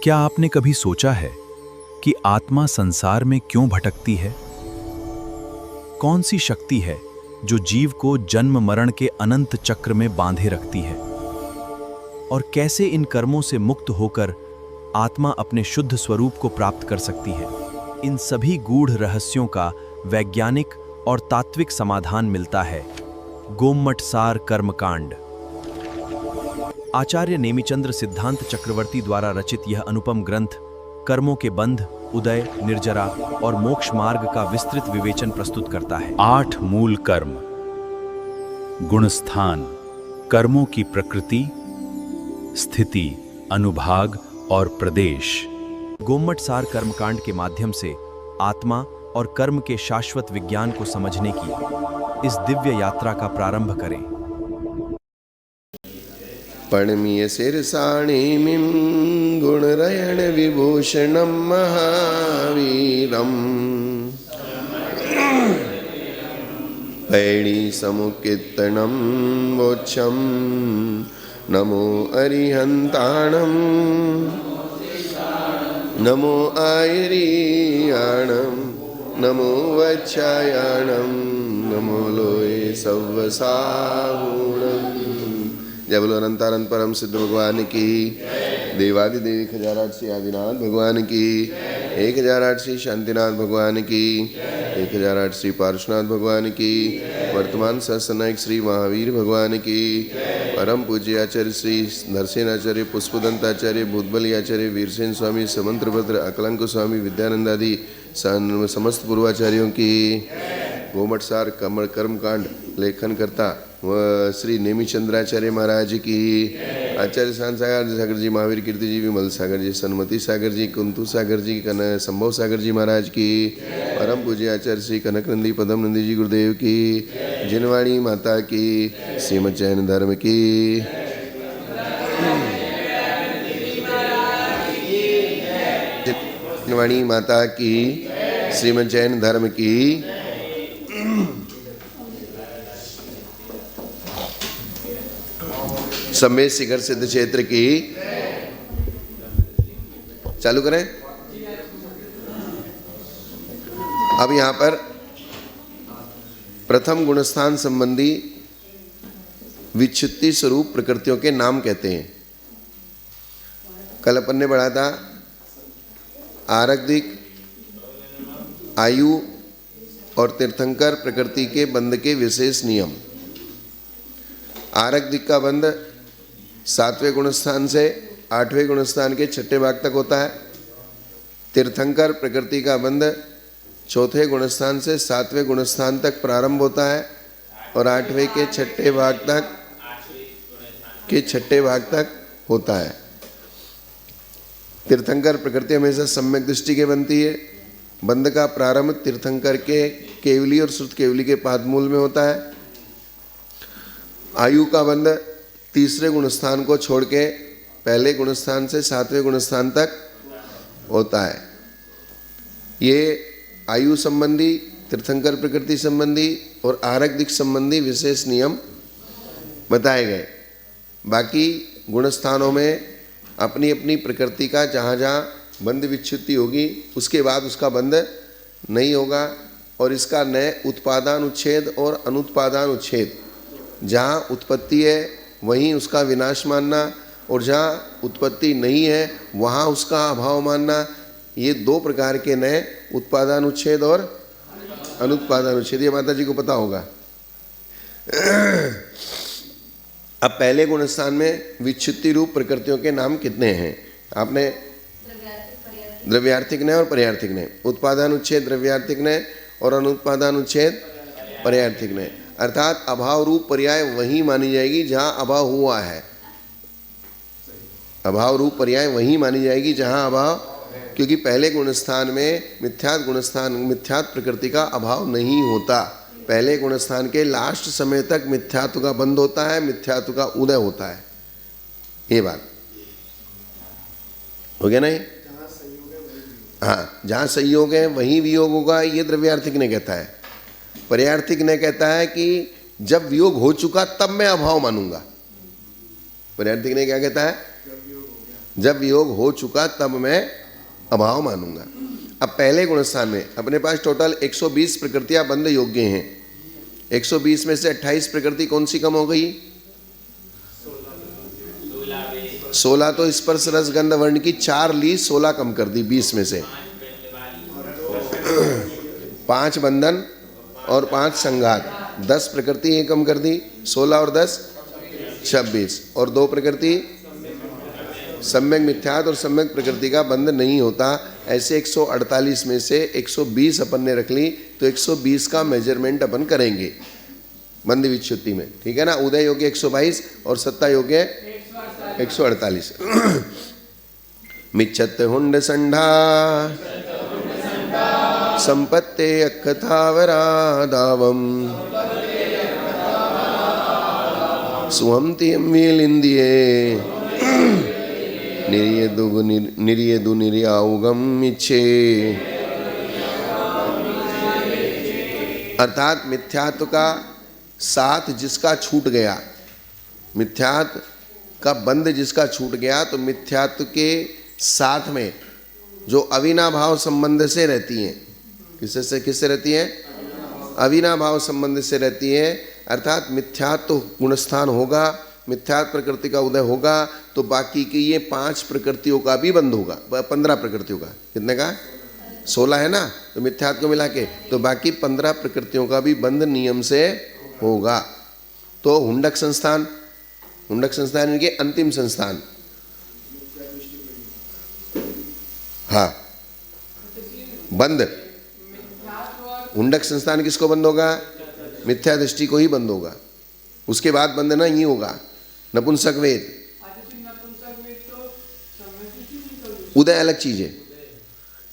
क्या आपने कभी सोचा है कि आत्मा संसार में क्यों भटकती है? कौन सी शक्ति है जो जीव को जन्म मरण के अनंत चक्र में बांधे रखती है? और कैसे इन कर्मों से मुक्त होकर आत्मा अपने शुद्ध स्वरूप को प्राप्त कर सकती है? इन सभी गूढ़ रहस्यों का वैज्ञानिक और तात्विक समाधान मिलता है गोमटसार कर्मकांड। आचार्य नेमिचंद्र सिद्धांत चक्रवर्ती द्वारा रचित यह अनुपम ग्रंथ कर्मों के बंध, उदय, निर्जरा और मोक्ष मार्ग का विस्तृत विवेचन प्रस्तुत करता है। 8 मूल कर्म, गुणस्थान, कर्मों की प्रकृति, स्थिति, अनुभाग और प्रदेश। गोमटसार कर्मकांड के माध्यम से आत्मा और कर्म के शाश्वत विज्ञान को समझने की इस दिव्य यात्रा का प्रारंभ करें। पणमीय शिरसाणीमिं गुणरयण विभूषणं महावीरम् पैणी समुकीर्तनं मोक्षं नमो अरिहन्ताणं नमो आयरीयाणं नमो वच्छायाणं नमो लोये सव्वसाहूणम्। जय बोलो अनंतानंद परम सिद्ध भगवान की, देवादिदेव 1008 आदिनाथ भगवान की, 1008 शांतिनाथ भगवान की, 1008 पार्श्वनाथ भगवान की, वर्तमान सहस्रनायक श्री महावीर भगवान की, परम पूज्य आचार्य श्री नरसेनाचार्य पुष्पदंताचार्य भूतबली आचार्य वीरसेन स्वामी समंत्रभद्र अकलंक स्वामी विद्यानंद आदि समस्त पूर्वाचार्यों की। गोमटसार कर्मकांड लेखन करता श्री नेमिचंद्राचार्य महाराज की, आचार्य सागर जी, महावीर कीर्ति जी, विमल सागर जी, सन्मति सागर जी, कुंतु सागर जी, संभव सागर जी महाराज की, परम पूज्य आचार्य श्री कनकनंदी पदम नंदी जी गुरुदेव की, जिनवाणी माता की, श्रीमद जैन धर्म की। जिनवाणी माता की, श्रीमद जैन धर्म की। सम्मेद शिखर सिद्ध क्षेत्र की। चालू करें। अब यहां पर प्रथम गुणस्थान संबंधी विच्छुत्ति स्वरूप प्रकृतियों के नाम कहते हैं। कल अपन ने पढ़ा था आरक्तिक, आयु और तीर्थंकर प्रकृति के बंध के विशेष नियम। आरक्तिक का बंध 7वें गुणस्थान से 8वें गुणस्थान के 6ठे भाग तक होता है। तीर्थंकर प्रकृति का बंध 4थे गुणस्थान से 7वें गुणस्थान तक प्रारंभ होता है और 8वें के 6ठे भाग तक होता है। तीर्थंकर प्रकृति हमेशा सम्यक दृष्टि के बनती है। बंध का प्रारंभ तीर्थंकर के केवली और श्रुत केवली के पादमूल में होता है। आयु का बंध 3रे गुणस्थान को छोड़ के पहले गुणस्थान से 7वें गुणस्थान तक होता है। ये आयु संबंधी, तीर्थंकर प्रकृति संबंधी और आरक्तिक संबंधी विशेष नियम बताए गए। बाकी गुणस्थानों में अपनी अपनी प्रकृति का जहाँ जहाँ बंध विच्छुत्ति होगी उसके बाद उसका बंध नहीं होगा। और इसका न उत्पादानुच्छेद और अनुत्पादानुच्छेद, जहाँ उत्पत्ति है वहीं उसका विनाश मानना और जहाँ उत्पत्ति नहीं है वहाँ उसका अभाव मानना, ये 2 प्रकार के नए उत्पादानुच्छेद और अनुत्पादानुच्छेद। ये माता जी को पता होगा। अब पहले गुणस्थान में विच्छुत्ति रूप प्रकृतियों के नाम कितने हैं? आपने द्रव्यार्थिक ने और पर्यार्थिक ने, उत्पादानुच्छेद द्रव्यार्थिक ने और अनुत्पादानुच्छेद पर्यार्थिक ने। अर्थात अभाव रूप पर्याय वही मानी जाएगी जहां अभाव हुआ है। अभाव रूप पर्याय वही मानी जाएगी जहां अभाव, क्योंकि पहले गुणस्थान में मिथ्यात्व प्रकृति का अभाव नहीं होता। पहले गुणस्थान के लास्ट समय तक मिथ्यात्व का बंध होता है, मिथ्यात्व का उदय होता है। ये बात हो गया नहीं? हाँ, जहाँ संयोग है वहीं वियोग होगा, ये द्रव्यार्थिक ने कहता है। पर्यार्थिक ने कहता है कि जब वियोग हो चुका तब मैं अभाव मानूंगा। पर्यार्थिक ने क्या कहता है? जब वियोग हो चुका तब मैं अभाव मानूंगा। अब पहले गुणस्थान में अपने पास टोटल 120 प्रकृतियां बंध योग्य हैं। 120 में से 28 प्रकृति कौन सी कम हो गई? 16 तो स्पर्श रस गंध वर्ण की 4 ली, 16 कम कर दी 20 में से। 5 बंधन और 5 संघात, 10 प्रकृति ये कम कर दी। 16 और 10 26, और 2 प्रकृति सम्यक मिथ्यात और सम्यक प्रकृति का बंध नहीं होता। ऐसे 148 में से 120 अपन ने रख ली, तो 120 का मेजरमेंट अपन करेंगे बंध विच्छुत्ति में, ठीक है ना। उदय योग्य 122 और सत्ता योग्य 148। मिच्छत हुंड संढा संपत्ते अकथावरादावम सुहंतियम वीलिंदिये निर्येदु निर्याउगम इच्छे। अर्थात मिथ्यात्व का साथ जिसका छूट गया, मिथ्यात्व का बंध जिसका छूट गया, तो मिथ्यात्व के साथ में जो अविनाभाव संबंध से रहती हैं, किससे रहती हैं? अविनाभाव संबंध से रहती है। अर्थात मिथ्यात्व गुणस्थान होगा, मिथ्यात्व प्रकृति का उदय होगा, तो बाकी की ये 5 प्रकृतियों का भी बंध होगा। 15 प्रकृतियों का, कितने का? 16 है ना, तो मिथ्यात्व को मिला के तो बाकी 15 प्रकृतियों का भी बंध नियम से होगा। तो हुंडक संस्थान, हुंडक संस्थान इनके अंतिम संस्थान, हाँ बंद। हुंडक संस्थान किसको बंद होगा? मिथ्या दृष्टि को ही बंद होगा। उसके बाद बंद नहीं होगा नपुंसक वेद। उदय अलग चीज है,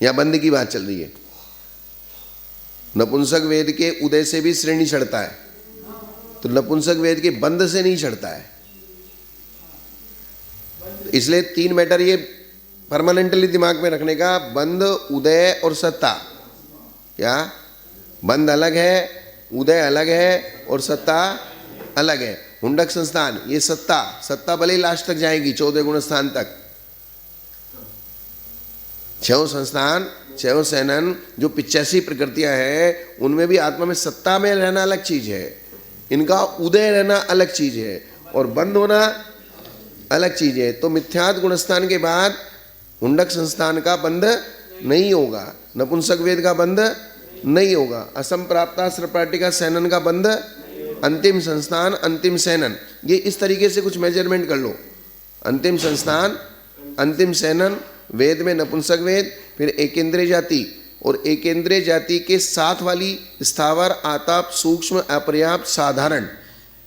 या बंद की बात चल रही है। नपुंसक वेद के उदय से भी श्रेणी चढ़ता है, तो नपुंसक वेद के बंद से नहीं चढ़ता है। इसलिए 3 मैटर ये परमानेंटली दिमाग में रखने का, बंद, उदय और सत्ता। क्या बंद अलग है, उदय अलग है और सत्ता अलग है। हुंडक संस्थान ये सत्ता भले लास्ट तक जाएगी 14 गुणस्थान तक। 6 संस्थान, 6 सैनन, जो 85 प्रकृतियां हैं, उनमें भी आत्मा में सत्ता में रहना अलग चीज है, इनका उदय रहना अलग चीज है, और बंद होना अलग चीज है। तो मिथ्यात्व गुणस्थान के बाद हुंडक संस्थान का बंध नहीं होगा, नपुंसक वेद का बंध नहीं होगा, असंप्राप्ता सर्वपाटिका सैनन का बंध, अंतिम संस्थान, अंतिम सैनन। ये इस तरीके से कुछ मेजरमेंट कर लो। अंतिम संस्थान, अंतिम सैनन, वेद में नपुंसक वेद, फिर एकेंद्रिय जाति, और एकेंद्रिय जाति के साथ वाली स्थावर, आताप, सूक्ष्म, अपर्याप्त, साधारण,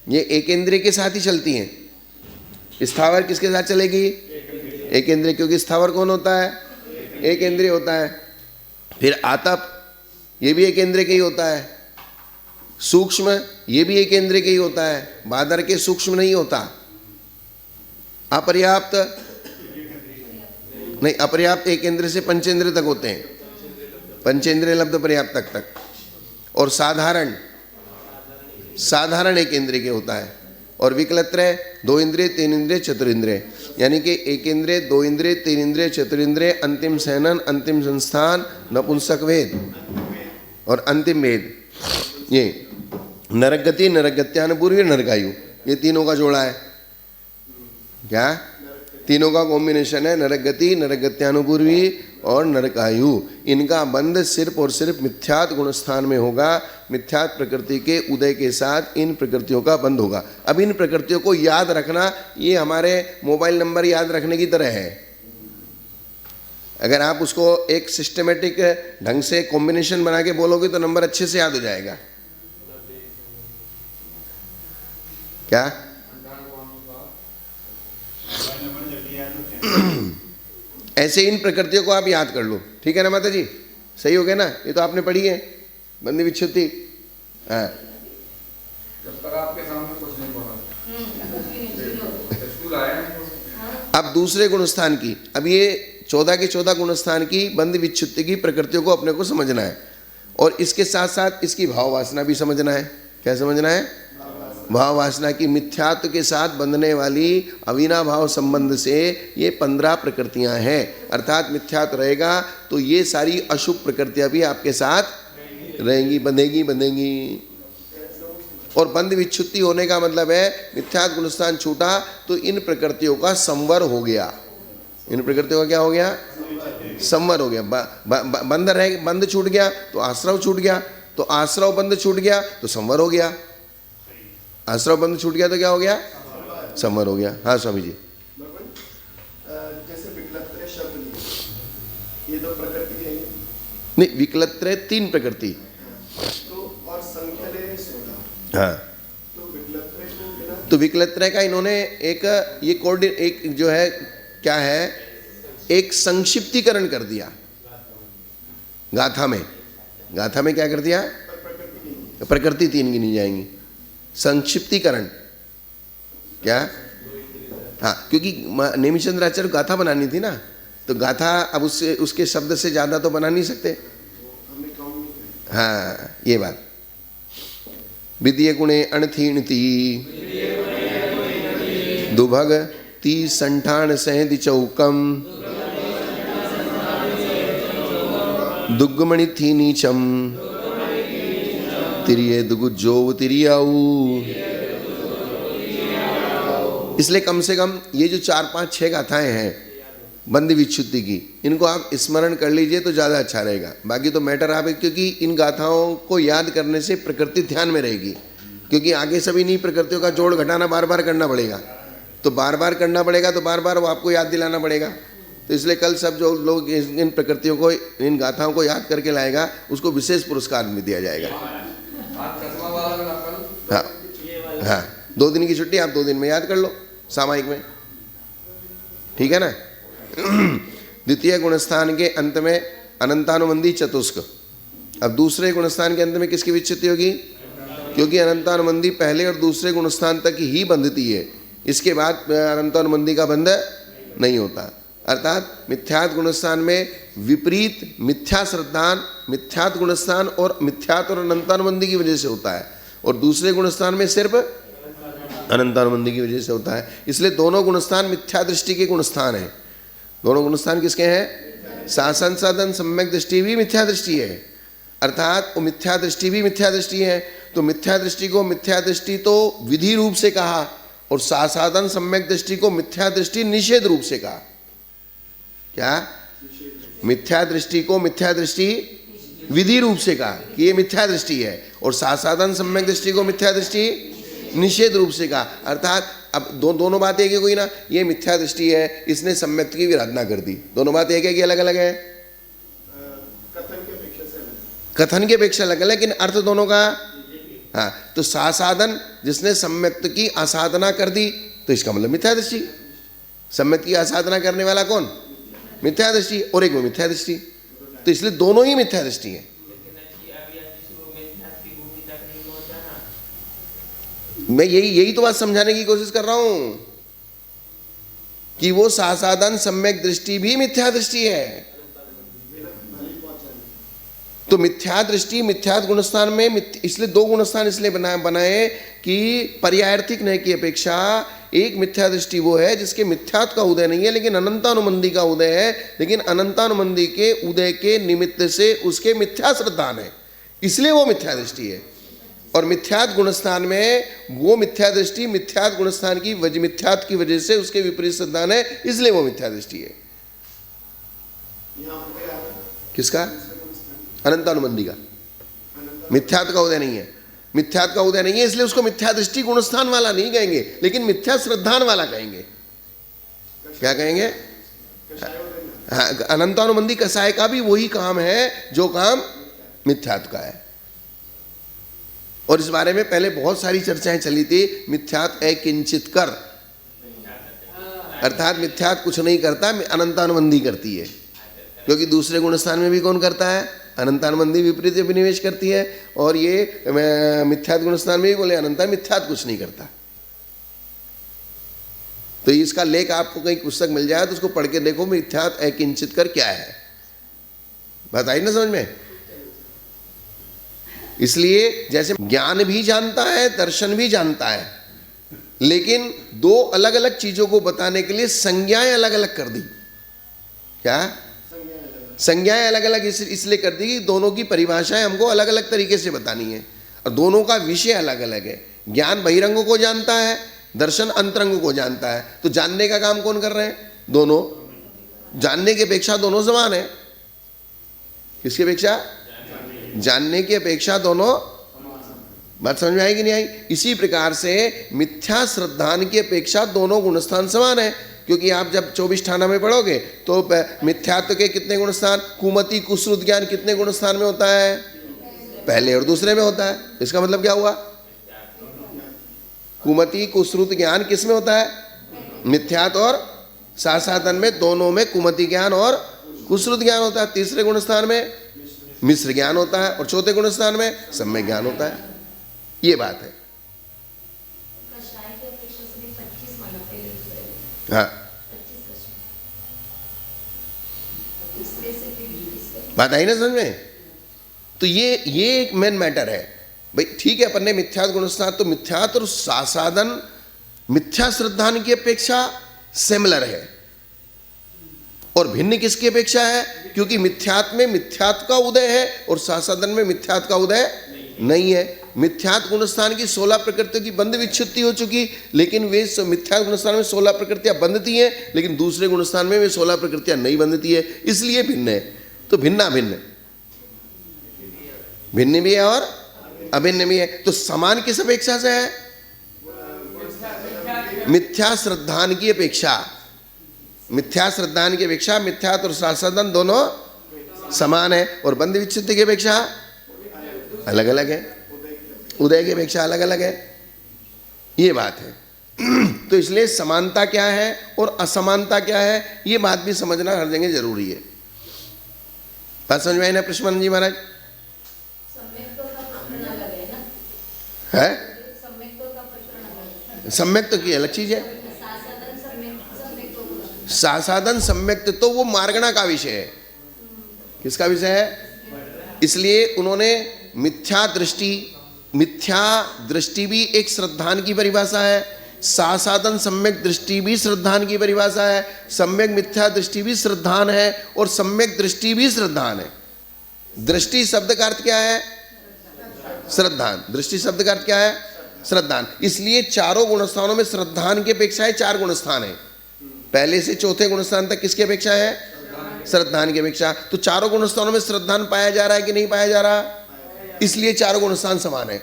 ये एकेंद्रिय के साथ ही चलती हैं। स्थावर किसके साथ चलेगी? एकेंद्रिय, क्योंकि स्थावर कौन होता है? एकेंद्रिय होता है। फिर आतप, ये भी एकेंद्रिय के ही होता है। सूक्ष्म, ये भी एकेंद्रिय के ही होता है, बादर के सूक्ष्म नहीं होता। अपर्याप्त नहीं, अपर्याप्त एकेंद्रिय से पंचेंद्रिय तक होते हैं, पंचेंद्रिय लब्ध पर्याप्त तक। और साधारण, साधारण एकेंद्रिय के होता है। और विकलत्रय 2 इंद्रिय, 3 इंद्रिय, चतुरिंद्रिय, यानी कि एकेंद्रिय, 2 इंद्रिय, 3 इंद्रिय, चतुरिंद्रिय, अंतिम सैनन, अंतिम संस्थान, नपुंसक वेद और अंतिम वेद। ये नरगति, नरगत्यानुपूर्वी, नरकायु, ये तीनों का जोड़ा है। क्या? तीनों का कॉम्बिनेशन है, नरगति, नरगत्यानुपूर्वी और नरकायु। इनका बंध सिर्फ और सिर्फ मिथ्यात्व गुणस्थान में होगा। मिथ्यात्व प्रकृति के उदय के साथ इन प्रकृतियों का बंध होगा। अब इन प्रकृतियों को याद रखना, ये हमारे मोबाइल नंबर याद रखने की तरह है। अगर आप उसको एक सिस्टमेटिक ढंग से कॉम्बिनेशन बना के बोलोगे तो नंबर अच्छे से याद हो जाएगा। क्या? ऐसे इन प्रकृतियों को आप याद कर लो, ठीक है ना माता जी? सही हो गया ना? ये तो आपने पढ़ी है बंध विच्छुत्ति। हाँ, जब तक आपके सामने कुछ नहीं पढ़ा। अब दूसरे गुणस्थान की, अब ये 14 के 14 गुणस्थान की बंध विच्छुत्ति की प्रकृतियों को अपने को समझना है, और इसके साथ साथ इसकी भाव वासना भी समझना है। क्या समझना है? भाव वासना की मिथ्यात्व के साथ बंधने वाली अविनाभाव संबंध से ये 15 प्रकृतियां हैं। अर्थात मिथ्यात्व रहेगा तो ये सारी अशुभ प्रकृतियां भी आपके साथ रहेंगी, बंधेंगी। और बंध विच्छुत्ति होने का मतलब है मिथ्यात्व गुणस्थान छूटा तो इन प्रकृतियों का संवर हो गया। इन प्रकृतियों का क्या हो गया? संवर हो गया। बंध छूट गया तो आश्रव छूट गया, तो आश्रव बंध छूट गया तो संवर हो गया। आश्रव बंध छूट गया तो क्या हो गया? संवर हो गया। हाँ स्वामी जी। जैसे विकलत्रय शब्द लिए, ये दो प्रकृति है। नहीं, विकलत्रय 3 प्रकृति। तो और संख्या ले रहे 16। हाँ, तो विकलत्रय को बिना, तो विकलत्रय का इन्होंने एक ये कोड एक जो है क्या है, एक संक्षिप्तीकरण कर दिया गाथा में। गाथा में क्या कर दिया? प्रकृति 3 गिनी जाएंगी। संक्षिप्तीकरण क्या? हाँ, क्योंकि नेमिचंद्राचार्य गाथा बनानी थी ना, तो गाथा अब उससे उसके शब्द से ज्यादा तो बना नहीं सकते। हाँ, ये बात। विद्य गुणे अणथीणती दुभग 30 संठान सहदि चौकम दुग्गमणि थी नीचम तिरिये दुगुज्जोव तिरियाऊ। इसलिए कम से कम ये जो 4, 5, 6 गाथाएं हैं बंध विच्छुत्ति की, इनको आप स्मरण कर लीजिए तो ज़्यादा अच्छा रहेगा। बाकी तो मैटर आप, क्योंकि इन गाथाओं को याद करने से प्रकृति ध्यान में रहेगी, क्योंकि आगे सभी इन्हीं प्रकृतियों का जोड़ घटाना बार बार करना पड़ेगा, तो बार बार करना पड़ेगा, तो बार बार वो आपको याद दिलाना पड़ेगा। तो इसलिए कल सब जो लोग इन प्रकृतियों को, इन गाथाओं को याद करके लाएगा उसको विशेष पुरस्कार भी दिया जाएगा। हाँ हाँ, 2 दिन की छुट्टी, आप 2 दिन में याद कर लो सामायिक में, ठीक है ना। द्वितीय गुणस्थान के अंत में अनंतानुबंधी चतुष्क। अब दूसरे गुणस्थान के अंत में किसकी विच्छित्ति होगी? क्योंकि अनंतानुबंधी पहले और दूसरे गुणस्थान तक ही बंधती है, इसके बाद अनंतानुबंधी का बंध नहीं होता। अर्थात मिथ्यात् गुणस्थान में विपरीत मिथ्या श्रद्धान, मिथ्यात् गुणस्थान और मिथ्यात् और अनंतानुबंधी की वजह से होता है, और दूसरे गुणस्थान में सिर्फ अनंतानुबंधी की वजह से होता है। इसलिए दोनों गुणस्थान मिथ्या दृष्टि के गुणस्थान हैं। दोनों गुणस्थान किसके हैं? शासन साधन सम्यक दृष्टि भी मिथ्या दृष्टि है, अर्थात वो मिथ्या दृष्टि भी मिथ्या दृष्टि है। तो मिथ्या दृष्टि को मिथ्या दृष्टि तो विधि रूप से कहा, और साधन सम्यक दृष्टि को मिथ्या दृष्टि निषेध रूप से कहा। क्या? मिथ्या दृष्टि को मिथ्या दृष्टि विधि रूप से कहा कि ये मिथ्या दृष्टि है, और साधन सम्यक दृष्टि को मिथ्या दृष्टि निषेध रूप से कहा। अर्थात अब दोनों बात एक है, कोई ना, ये मिथ्या दृष्टि है, इसने सम्यक की विराधना कर दी। दोनों बात एक है कि अलग अलग है? कथन की अपेक्षा अलग है, लेकिन अर्थ दोनों का। हाँ, तो साधन जिसने सम्यक्त की असाधना कर दी, तो इसका मतलब मिथ्या दृष्टि। सम्यक्त की असाधना करने वाला कौन? मिथ्या दृष्टि, और एक में मिथ्या दृष्टि, तो इसलिए दोनों ही मिथ्या दृष्टि है। मैं यही तो बात समझाने की कोशिश कर रहा हूं कि वो साधन सम्यक दृष्टि भी मिथ्या दृष्टि है। तो मिथ्या दृष्टि मिथ्यात् गुणस्थान में, इसलिए 2 गुणस्थान इसलिए बनाए कि पर्यायर्थिक नय की अपेक्षा एक मिथ्या दृष्टि वो है जिसके मिथ्यात् का उदय नहीं है, लेकिन अनंतानुबंधी का उदय है, लेकिन अनंतानुबंधी के उदय के निमित्त से उसके मिथ्या श्रद्धान है, इसलिए वो मिथ्या दृष्टि है। और मिथ्यात् गुणस्थान में वो मिथ्या दृष्टि मिथ्यात् गुणस्थान की मिथ्यात् की वजह से उसके विपरीत श्रद्धान है, इसलिए वो मिथ्या दृष्टि है। किसका? अनंतानुबंधी का। मिथ्यात् का उदय नहीं है, मिथ्यात् का उदय नहीं है, इसलिए उसको मिथ्या दृष्टि गुणस्थान वाला नहीं कहेंगे, लेकिन मिथ्या श्रद्धान वाला कहेंगे। क्या कहेंगे? हाँ, अनंतानुबंधी कसाय का भी वही काम है जो काम मिथ्यात् का है। और इस बारे में पहले बहुत सारी चर्चाएं चली थी। मिथ्यात् किंचित कर, अर्थात मिथ्यात् कुछ नहीं करता, अनंतानुबंधी करती है, क्योंकि दूसरे गुणस्थान में भी कौन करता है? अनंतानुबंधी विपरीत विनिवेश करती है, और ये मिथ्यात् गुणस्थान में भी बोले अनंता मिथ्यात् कुछ नहीं करता। तो इसका लेख आपको कहीं पुस्तक मिल जाए तो उसको पढ़ के देखो, मिथ्यात् किंचित कर क्या है, बताइए ना समझ में। इसलिए जैसे ज्ञान भी जानता है, दर्शन भी जानता है, लेकिन दो अलग अलग चीजों को बताने के लिए संज्ञाएं अलग अलग कर दी। क्या संज्ञाएं अलग अलग इसलिए कर दी कि दोनों की परिभाषाएं हमको अलग अलग तरीके से बतानी है और दोनों का विषय अलग अलग है। ज्ञान बहिरंगों को जानता है, दर्शन अंतरंग को जानता है। तो जानने का काम कौन कर रहे हैं? दोनों। जानने की अपेक्षा दोनों समान है। किसकी अपेक्षा? जानने की अपेक्षा दोनों। बात समझ में आएगी नहीं आई? इसी प्रकार से मिथ्या श्रद्धान की अपेक्षा दोनों गुणस्थान समान है, क्योंकि आप जब 24 ठाना में पढ़ोगे तो मिथ्यात्व के कितने गुणस्थान? कुमति कुश्रुत ज्ञान कितने गुणस्थान में होता है? पहले और दूसरे में होता है। इसका मतलब क्या हुआ? कुमति कुश्रुत ज्ञान किस में होता है? मिथ्यात और साधन में, दोनों में कुमति ज्ञान और कुश्रुत ज्ञान होता है। तीसरे गुणस्थान में मिश्र ज्ञान होता है और चौथे गुणस्थान में सम्यक ज्ञान होता है। ये बात है। हाँ, बात आई ना समझ में? तो ये एक मेन मैटर है भाई। ठीक है, अपन ने मिथ्यात गुणस्थान, तो मिथ्यात और साधन मिथ्या श्रद्धान की अपेक्षा सिमिलर है और भिन्न किसकी अपेक्षा है? क्योंकि मिथ्यात में मिथ्यात का उदय है और साधन में मिथ्यात का उदय नहीं है। मिथ्यात गुणस्थान की 16 प्रकृतियों की बंध विच्छित्ति हो चुकी, लेकिन वे मिथ्यात गुणस्थान में 16 प्रकृतियां बंधती हैं, लेकिन दूसरे गुणस्थान में वे 16 प्रकृतियां नहीं बंधती है, इसलिए भिन्न है। तो भिन्ना भिन्न, भिन्न भी है और अभिन्न भी है। तो समान किस अपेक्षा से है? मिथ्या श्रद्धान की अपेक्षा। मिथ्या श्रद्धान की अपेक्षा मिथ्यात और साधन दोनों समान है और बंध विच्छित्ति की अपेक्षा अलग अलग है, उदय की अपेक्षा अलग अलग है। ये बात है। तो इसलिए समानता क्या है और असमानता क्या है, ये बात भी समझना हर जगह जरूरी है। बात समझ में आई ना प्रश्न जी महाराज? है सम्यक तो की अलग चीज है। साधन सम्यक तो वो मार्गणा का विषय है। किसका विषय है? इसलिए उन्होंने मिथ्या दृष्टि भी एक श्रद्धान की परिभाषा है, साधन सम्यक दृष्टि भी श्रद्धान की परिभाषा है, सम्यक मिथ्या दृष्टि भी श्रद्धान है और सम्यक दृष्टि भी श्रद्धान है। दृष्टि शब्द का अर्थ क्या है? श्रद्धान। दृष्टि शब्द का अर्थ क्या है? श्रद्धान। इसलिए चारों गुणस्थानों में श्रद्धान की अपेक्षा है 4 गुणस्थान है। पहले से चौथे गुणस्थान तक किसकी अपेक्षा है? श्रद्धान की अपेक्षा। तो चारों गुणस्थानों में श्रद्धान पाया जा रहा है कि नहीं पाया जा रहा? इसलिए चारों गुणस्थान समान है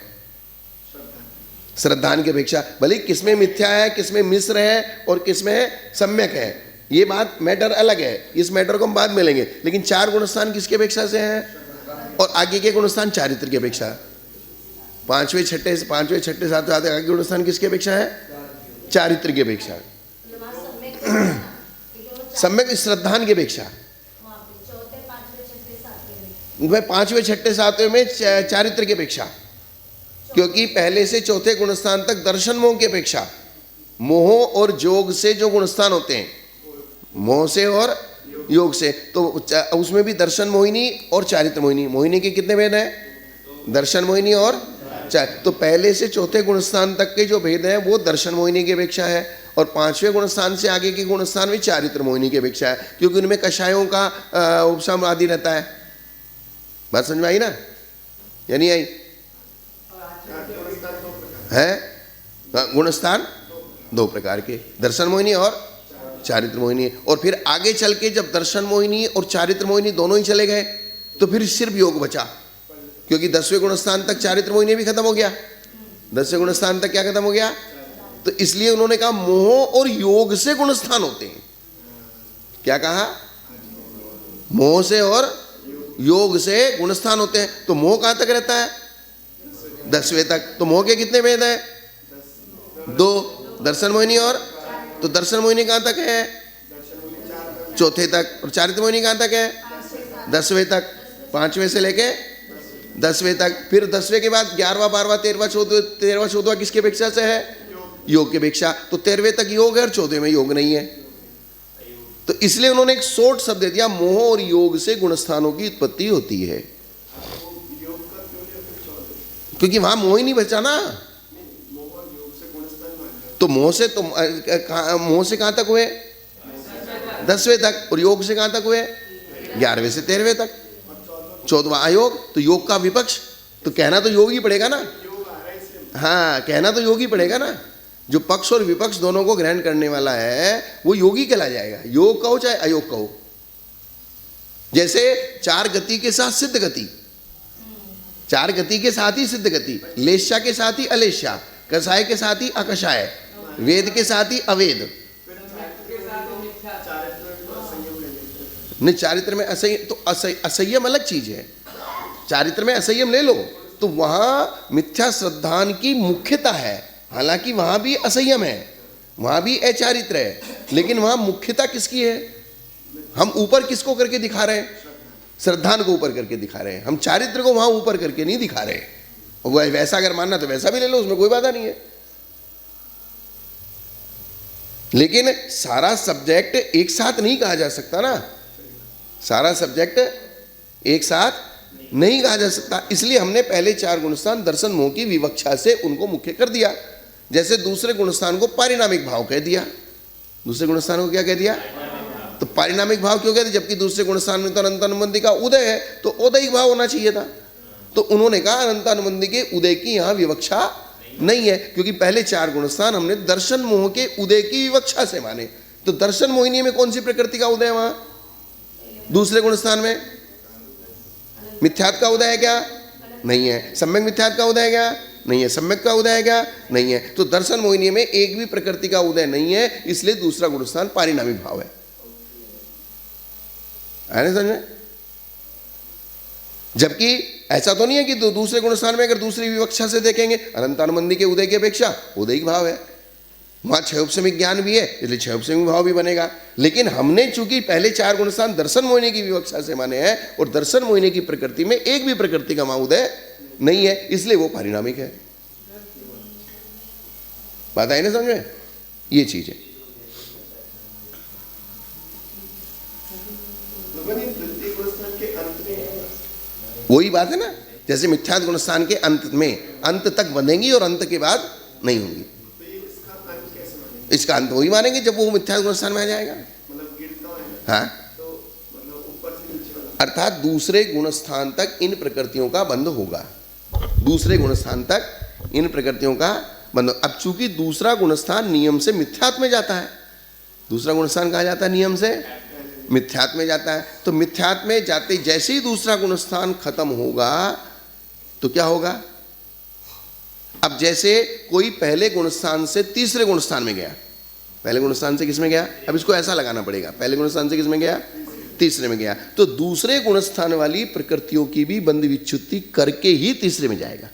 श्रद्धान की अपेक्षा। भले किसमें मिथ्या है, किसमें मिश्र है और किसमें सम्यक है, ये बात मैटर अलग है। इस मैटर को हम बाद में लेंगे, लेकिन 4 गुणस्थान किसकी अपेक्षा से हैं और आगे के गुणस्थान चारित्र की अपेक्षा। 5वें छठे 7वें आगे गुणस्थान किसकी अपेक्षा है? चारित्र की अपेक्षा। सम्यक श्रद्धान की अपेक्षा। भाई 5वें छठे 7वें में चारित्र की अपेक्षा, क्योंकि पहले से चौथे गुणस्थान तक दर्शन मोह की अपेक्षा। मोह और जोग से जो गुणस्थान होते हैं, मोह से और योग से, तो उसमें भी दर्शन मोहिनी और चारित्र मोहिनी। मोहिनी के कितने भेद हैं? दर्शन मोहिनी और तो पहले से चौथे गुणस्थान तक के जो भेद हैं वो दर्शन मोहिनी की अपेक्षा है और 5वें गुणस्थान से आगे के गुणस्थान में चारित्र मोहिनी की अपेक्षा है, क्योंकि उनमें कषायों का उपशम आदि रहता है। बात समझ में आई ना या नहीं आई? है गुणस्थान 2 प्रकार के, दर्शन मोहिनी और चारित्र मोहिनी। और फिर आगे चल के जब दर्शन मोहिनी और चारित्र मोहिनी दोनों ही चले गए तो फिर सिर्फ योग बचा, क्योंकि 10वें गुणस्थान तक चारित्र मोहिनी भी खत्म हो गया। 10वें गुणस्थान तक क्या खत्म हो गया? तो इसलिए उन्होंने कहा मोह और योग से गुणस्थान होते हैं। क्या कहा? मोह से और योग से गुणस्थान होते हैं। तो मोह कहां तक रहता है? 10वें तक। तो मोह के कितने भेद हैं? 2, दर्शन मोहिनी और, तो दर्शन मोहिनी कहां तक है? चौथे तक। और चारित्र मोहिनी कहां तक है? 10वें तक। 5वें से लेके 10वें तक। फिर 10वें के बाद 11वां 12वां 13वां 14वां किसकी अपेक्षा से है? योग की अपेक्षा। तो 13वें तक योग है और 14वें में योग नहीं है। तो इसलिए उन्होंने एक शॉर्ट शब्द दे दिया, मोह और योग से गुणस्थानों की उत्पत्ति होती है। क्योंकि वहां मोह ही नहीं बचा ना। तो मोह से कहां तक हुए? 10वें तक। और योग से कहां तक हुए? 11वें से 13वें तक। 14वां अयोग। तो योग का विपक्ष तो कहना तो योग ही पड़ेगा ना। हाँ, कहना तो योग ही पड़ेगा ना। जो पक्ष और विपक्ष दोनों को ग्रहण करने वाला है वो योगी कहला जाएगा, योग कहो चाहे अयोग कहो। जैसे 4 गति के साथ सिद्ध गति, 4 गति के साथ ही सिद्ध गति, लेश्या के साथ ही अलेश्या, कषाय के साथ ही अकषाय, वेद के साथ ही अवेद। नहीं, चारित्र में असंयम तो असंयम अलग चीज है। चारित्र में असंयम ले लो तो वहां मिथ्या श्रद्धान की मुख्यता है, हालांकि वहां भी असंयम है, वहां भी अचारित्र है, लेकिन वहां मुख्यता किसकी है? हम ऊपर किसको करके दिखा रहे हैं? श्रद्धान को ऊपर करके दिखा रहे हैं। हम चारित्र को वहां ऊपर करके नहीं दिखा रहे। और वैसा अगर मानना तो वैसा भी ले लो, उसमें कोई बाधा नहीं है। लेकिन सारा सब्जेक्ट एक साथ नहीं कहा जा सकता ना, सारा सब्जेक्ट एक साथ नहीं कहा जा सकता। इसलिए हमने पहले 4 गुणस्थान दर्शन मोह की विवक्षा से उनको मुख्य कर दिया। जैसे दूसरे गुणस्थान को पारिणामिक भाव कह दिया। दूसरे गुणस्थान को क्या कह दिया? तो पारिणामिक भाव क्यों कहते? जबकि दूसरे गुणस्थान में तो अनंत अनुबंधी का उदय है, तो उदयिक भाव होना चाहिए था। तो उन्होंने कहा अनंत अनुबंधी के उदय की यहां विवक्षा नहीं है, क्योंकि पहले 4 गुणस्थान हमने दर्शन मोह के उदय की विवक्षा से माने। तो दर्शन मोहिनी में कौन सी प्रकृति का उदय? वहां दूसरे गुणस्थान में मिथ्यात्व का उदय है क्या? नहीं है। सम्यक मिथ्यात्व का उदय है क्या? नहीं है। सम्यक का उदय है क्या? नहीं है। तो दर्शन मोहिनी में एक भी प्रकृति का उदय नहीं है, इसलिए दूसरा गुणस्थान पारिणामिक भाव है। समझे? जबकि ऐसा तो नहीं है कि दूसरे गुणस्थान में अगर दूसरी विवक्षा से देखेंगे अनंतानुबंधी के उदय की अपेक्षा उदयिक भाव है, वहां क्षयोपशमिक ज्ञान भी है, इसलिए क्षयोपशमिक भाव भी बनेगा। लेकिन हमने चूंकि पहले 4 गुणस्थान दर्शन मोहिनी की विवक्षा से माने हैं और दर्शन मोहिनी की प्रकृति में एक भी प्रकृति का वहां उदय नहीं है, इसलिए वो पारिणामिक है। बात आई ना समझ में? ये चीज है। वही बात है ना, जैसे मिथ्यात गुणस्थान के अंत में अंत तक बंधेंगी और अंत के बाद नहीं होंगी। इसका अंत वही मानेंगे जब वो मिथ्यात गुणस्थान में आ जाएगा। हाँ, अर्थात दूसरे गुणस्थान तक इन प्रकृतियों का बंध होगा। दूसरे गुणस्थान तक इन प्रकृतियों का बंध। अब चूंकि दूसरा गुणस्थान नियम से मिथ्यात्व में जाता है, दूसरा गुणस्थान कहा जाता है नियम से मिथ्यात्व में जाता है, तो मिथ्यात्व में जाते जैसे ही दूसरा गुणस्थान खत्म होगा तो क्या होगा? अब जैसे कोई पहले गुणस्थान से तीसरे गुणस्थान में गया, पहले गुणस्थान से किस में गया? अब इसको ऐसा लगाना पड़ेगा, पहले गुणस्थान से किस में गया? तीसरे में गया। तो दूसरे गुणस्थान वाली प्रकृतियों की भी बंध विच्युति करके ही तीसरे में जाएगा।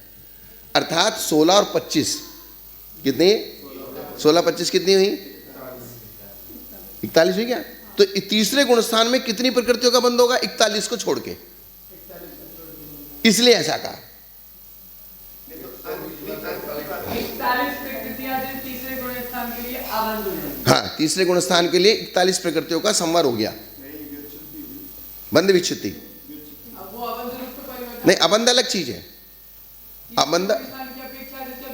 अर्थात 16 और 25 कितनी? 16 25 कितनी हुई? 41 हुई क्या? तो तीसरे गुणस्थान में कितनी प्रकृतियों का बंध होगा? 41 को छोड़ के। इसलिए ऐसा कहा। हाँ, तीसरे गुणस्थान के लिए 41 प्रकृतियों का संवार हो गया, बंध विच्युति। नहीं, अबंध अलग चीज है। अबंध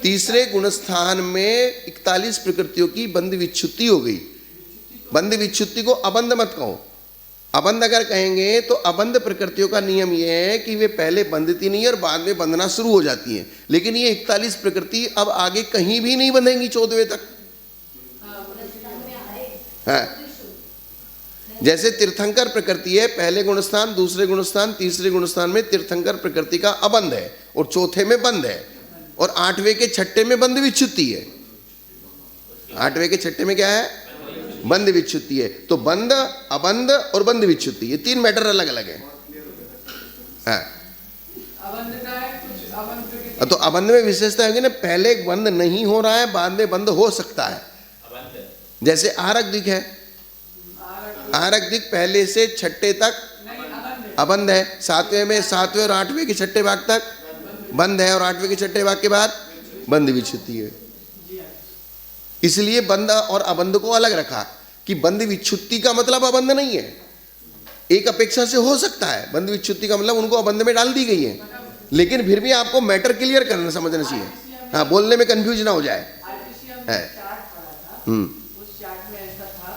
तीसरे गुणस्थान में 41 प्रकृतियों की बंध विच्युति हो गई। बंध विच्युति को अबंध मत कहो। अबंध अगर कहेंगे तो अबंध प्रकृतियों का नियम यह है कि वे पहले बंधती नहीं और बाद में बंधना शुरू हो जाती हैं। लेकिन ये 41 प्रकृति अब आगे कहीं भी नहीं बंधेंगी 14वें तक। हाँ, जैसे तीर्थंकर प्रकृति है, पहले गुणस्थान, दूसरे गुणस्थान, तीसरे गुणस्थान में तीर्थंकर प्रकृति का अबंध है और चौथे में बंध है और 8वें के छठे में बंध विच्युति है। 8वें के छठे में क्या है? बंध विच्युति है। तो बंध, अबंध और बंध विच्युति, ये 3 मैटर अलग अलग है। हाँ, तो अबंध में विशेषता होगी ना, पहले बंध नहीं हो रहा है, बाद में बंध हो सकता है। जैसे आरक दिक है, आरक दिक पहले से छठे तक अबंध है, 7वें में 7वें और 8वें के छठे भाग तक बंध है और 8वें के छठे भाग के बाद बंध विच्युति है। इसलिए बंध और अबंध को अलग रखा कि बंध विच्युति का मतलब अबंध नहीं है, एक अपेक्षा से हो सकता है। बंध विच्युति का मतलब उनको अबंध में डाल दी गई है। लेकिन फिर भी आपको मैटर क्लियर करना समझना चाहिए, हाँ, बोलने में कंफ्यूज ना हो जाए। है। चार्ट पढ़ा था, हम्म। उस चार्ट में ऐसा था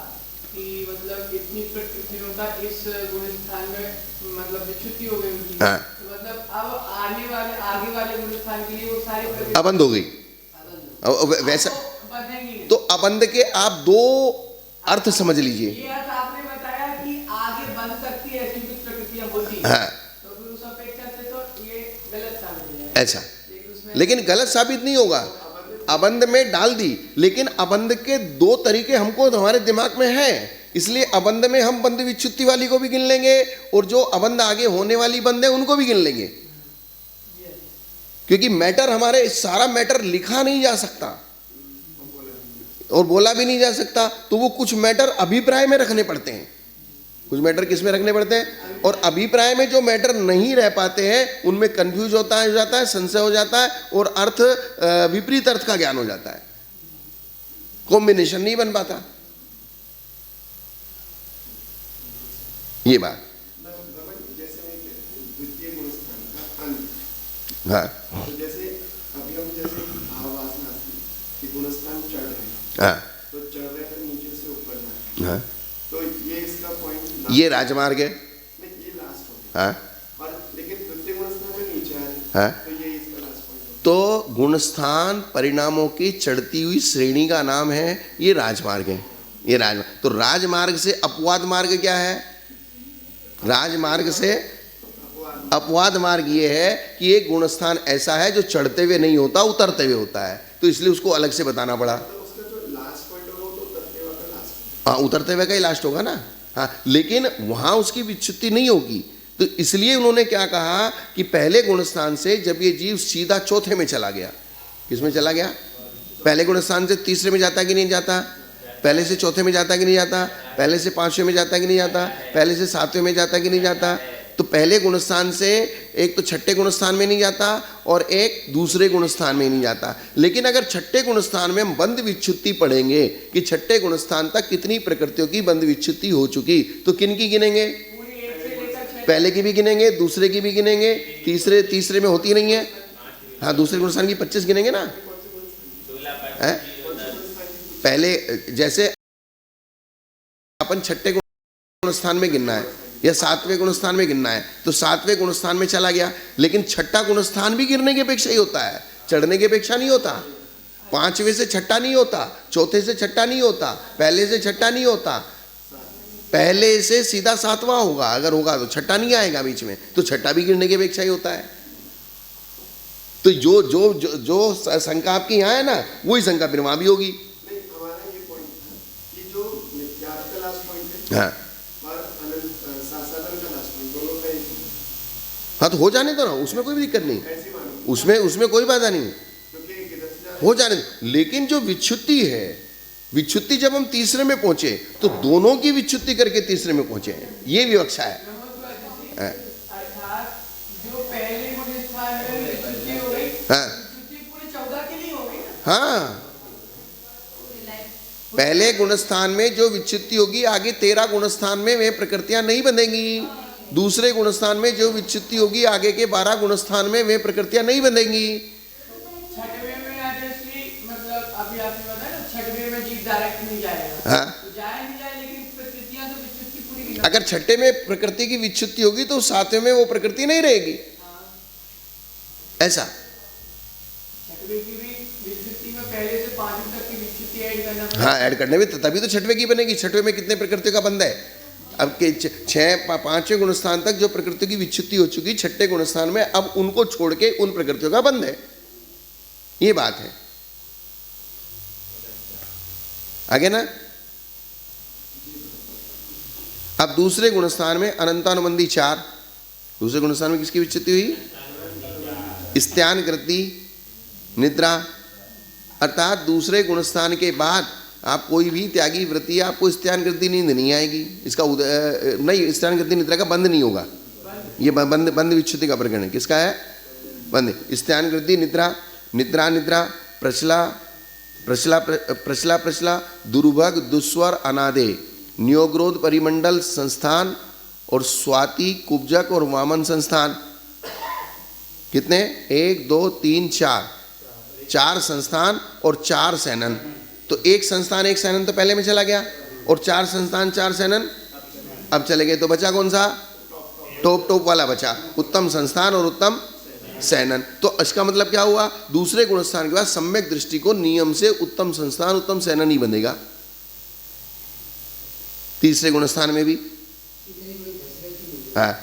कि मतलब इतनी प्रकृतियों का इस गुण स्थान में मतलब विच्युति हो गई उनकी, हाँ। तो मतलब अब आगे वाले गुण स्थान के लिए वो सारी प्रकृति अबंध हो गई। वैसा बंधेंगी। तो अबंध के आप दो अर्थ समझ लीजिए। ये अर्थ आपने बताया कि आगे बन सकती है ऐसी कुछ प्रकृतियां होती हैं, हाँ। तो फिर उस अपेक्षा से तो ये गलत साबित हो जाएगा। ऐसा, लेकिन गलत साबित नहीं होगा। अबंध में डाल दी, लेकिन अबंध के दो तरीके हमको हमारे दिमाग में हैं, इसलिए अबंध में हम बंध विच्युति वाली को भी गिन लेंगे और जो अबंध आगे होने वाली बंध है उनको भी गिन लेंगे, क्योंकि मैटर हमारे सारा मैटर लिखा नहीं जा सकता और बोला भी नहीं जा सकता, तो वो कुछ मैटर अभिप्राय में रखने पड़ते हैं। कुछ मैटर किस में रखने पड़ते हैं, और अभिप्राय में जो मैटर नहीं रह पाते हैं उनमें कंफ्यूज हो जाता है, संशय हो जाता है और अर्थ विपरीत अर्थ का ज्ञान हो जाता है, कॉम्बिनेशन नहीं बन पाता। ये बात, जैसे मैं कह रहा हूं, द्वितीय गुण स्थान का अंत। हाँ तो जैसे अभी हम जैसे भाव वासना थी कि गुण स्थान चढ़ रहे हैं, हाँ तो चढ़ रहे हैं नीचे से ऊपर जा रहे हैं, हाँ, तो ये इसका पॉइंट ये राजमार्ग है। नहीं, ये लास्ट हो गया। हाँ और लेकिन द्वितीय गुण स्थान में नीचे आ रहे हैं, हाँ, तो ये इसका लास्ट पॉइंट हो तो गुणस्थान परिणामों की चढ़ती हुई श्रेणी का नाम है, ये राजमार्ग है। ये राजमार्ग, तो राजमार्ग से अपवाद मार्ग क्या है? राजमार्ग से अपवाद मार्ग ये है कि एक गुणस्थान ऐसा है जो चढ़ते हुए नहीं होता, उतरते हुए होता है, तो इसलिए उसको अलग से बताना पड़ा। गया। तो उसका जो लास्ट पॉइंट होगा वो तो उतरते हुए का लास्ट। हाँ, उतरते हुए का ही लास्ट होगा ना। हाँ, लेकिन वहाँ उसकी विच्युति नहीं होगी, तो इसलिए उन्होंने क्या कहा कि पहले गुणस्थान से जब ये जीव सीधा चौथे में चला गया, किस में चला गया? पहले गुणस्थान से तीसरे में जाता कि नहीं जाता? पहले से चौथे में जाता कि नहीं जाता? पहले से पांचवें में जाता कि नहीं जाता? पहले से सातवें में जाता कि नहीं जाता? तो पहले गुणस्थान से एक तो छठे गुणस्थान में नहीं जाता और एक दूसरे गुणस्थान में नहीं जाता। लेकिन अगर छठे गुणस्थान में हम बंध विच्युति पढ़ेंगे कि छठे गुणस्थान तक कितनी प्रकृतियों की बंध विच्युति हो चुकी, तो किन की गिनेंगे? पहले की भी गिनेंगे, दूसरे की भी गिनेंगे, तीसरे में होती नहीं है। हाँ, दूसरे गुणस्थान की 25 गिनेंगे ना। है? पहले जैसे अपन छठे गुणस्थान में गिनना है या सातवें गुणस्थान में गिनना है, तो सातवें गुणस्थान में चला गया, लेकिन छठा गुणस्थान भी गिरने की अपेक्षा ही होता है, चढ़ने की अपेक्षा नहीं होता। पांचवें से छठा नहीं होता, चौथे से छठा नहीं होता, पहले से छठा नहीं होता, पहले से सीधा सातवां होगा। अगर होगा तो छठा नहीं आएगा बीच में, तो छठा भी गिरने की अपेक्षा ही होता है। तो जो जो जो, जो शंका आपकी यहाँ है ना, वही शंका फिर वहां भी होगी। नहीं, हमारा ये पॉइंट था कि जो मिथ्यात्व का लास्ट पॉइंट है हाँ और अनंत साधन का लास्ट पॉइंट, दोनों का एक है। हाँ, तो हो जाने दो ना, उसमें कोई भी दिक्कत नहीं, ऐसी मानो, उसमें कोई बाधा नहीं, क्योंकि एक इधर से जा रहा है, हो जाने दो। लेकिन जो विच्युति है, विच्युति जब हम तीसरे में पहुंचे तो दोनों की विच्युति करके तीसरे में पहुंचे हैं, ये विवक्षा है। अर्थात जो पहले गुण स्थान में विच्युति हो गई, हाँ विच्युति पूरे 14 के लिए हो गई ना। हाँ, पहले गुणस्थान में जो विच्युति होगी, आगे 13 गुणस्थान में वे प्रकृतियां नहीं बंधेंगी। दूसरे गुणस्थान में जो विच्युति होगी, आगे के 12 गुणस्थान में वे प्रकृतियां नहीं बंधेंगी। छठवें में राजश्री मतलब अभी आपने बताया ना, छठवें में जीव डायरेक्ट नहीं जाएगा। हाँ, तो जाए नहीं जाए, लेकिन प्रकृतियां तो विच्युति पूरी की अगर छठे में प्रकृति की विच्युति होगी तो सातवें में वो प्रकृति नहीं रहेगी, ऐसा। छठवें की भी विच्युति में पहले से 5वीं तक की विच्युति ऐड करना पड़ेगा। हाँ, ऐड करने में तभी तो छठवें की बनेगी। छठवें में कितने प्रकृति का बंध है? अब के 5वें गुणस्थान तक जो प्रकृति की विच्युति हो चुकी, छठे गुणस्थान में अब उनको छोड़ के उन प्रकृतियों का बंध है, ये बात है। आगे ना, अब दूसरे गुणस्थान में अनंतानुबंधी 4, दूसरे गुणस्थान में किसकी विच्युति हुई? स्त्यान कृति निद्रा, अर्थात दूसरे गुणस्थान के बाद आप कोई भी त्यागी वृत्ति, आपको स्त्यान कृति नींद नहीं आएगी, इसका नहीं, स्त्यान कृति निद्रा का बंद नहीं होगा। ये बंद विच्युति का प्रकरण है। किसका है? बंद। स्त्यान कृति निद्रा, निद्रा निद्रा, प्रचला प्रचला प्रचला प्रचला, दुर्भग दुस्वर अनादे, न्योग्रोध परिमंडल संस्थान और स्वाति कुब्जक और वामन संस्थान। कितने? 1 2 3 4, 4 संस्थान और 4 सैनन। तो 1 संस्थान 1 सैनन तो पहले में चला गया, और 4 संस्थान 4 सैनन अब चले गए। तो बचा कौन सा? टॉप वाला बचा, उत्तम संस्थान और उत्तम सैनन। तो इसका मतलब क्या हुआ? दूसरे गुणस्थान के बाद सम्यक दृष्टि को नियम से उत्तम संस्थान उत्तम सैनन ही बनेगा। तीसरे गुणस्थान में भी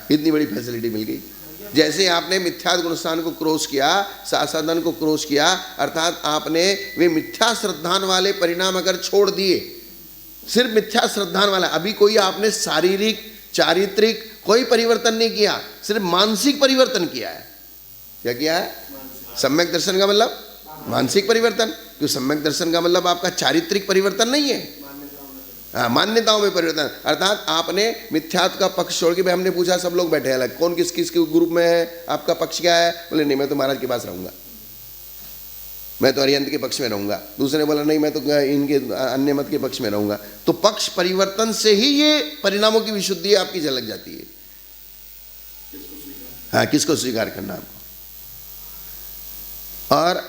इतनी बड़ी फैसिलिटी मिल गई। जैसे आपने मिथ्यात गुणस्थान को क्रॉस किया, साधन को क्रॉस किया, अर्थात आपने वे मिथ्या श्रद्धान वाले परिणाम अगर छोड़ दिए, सिर्फ मिथ्या श्रद्धान वाला, अभी कोई आपने शारीरिक चारित्रिक कोई परिवर्तन नहीं किया, सिर्फ मानसिक परिवर्तन किया है। क्या किया है? सम्यक दर्शन का मतलब मानसिक परिवर्तन, क्यों? सम्यक दर्शन का मतलब आपका चारित्रिक परिवर्तन नहीं है, मान्यताओं में परिवर्तन। अर्थात आपने मिथ्यात का पक्ष छोड़ के, भाई हमने पूछा, सब लोग बैठे अलग, कौन किस किस के ग्रुप में है, आपका पक्ष क्या है? बोले नहीं मैं तो महाराज के पास रहूंगा, मैं तो अरिहंत के पक्ष में रहूंगा। दूसरे ने बोला नहीं मैं तो इनके अन्य मत के पक्ष में रहूंगा। तो पक्ष परिवर्तन से ही ये परिणामों की विशुद्धि आपकी झलक जाती है। हाँ, किसको स्वीकार करना आपको। और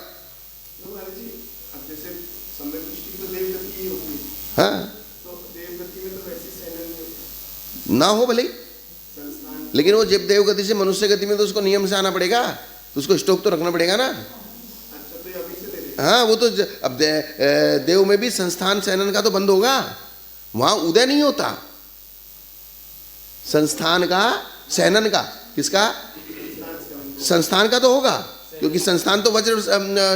हाँ ना हो भले, लेकिन वो जब देव गति से मनुष्य गति में तो उसको नियम से आना पड़ेगा, तो उसको स्टॉक तो रखना पड़ेगा ना। हाँ, वो तो अब देव में भी संस्थान सैनन का तो बंद होगा, वहां उदय नहीं होता संस्थान का सैनन का। किसका? संस्थान का तो होगा, क्योंकि संस्थान तो वज्र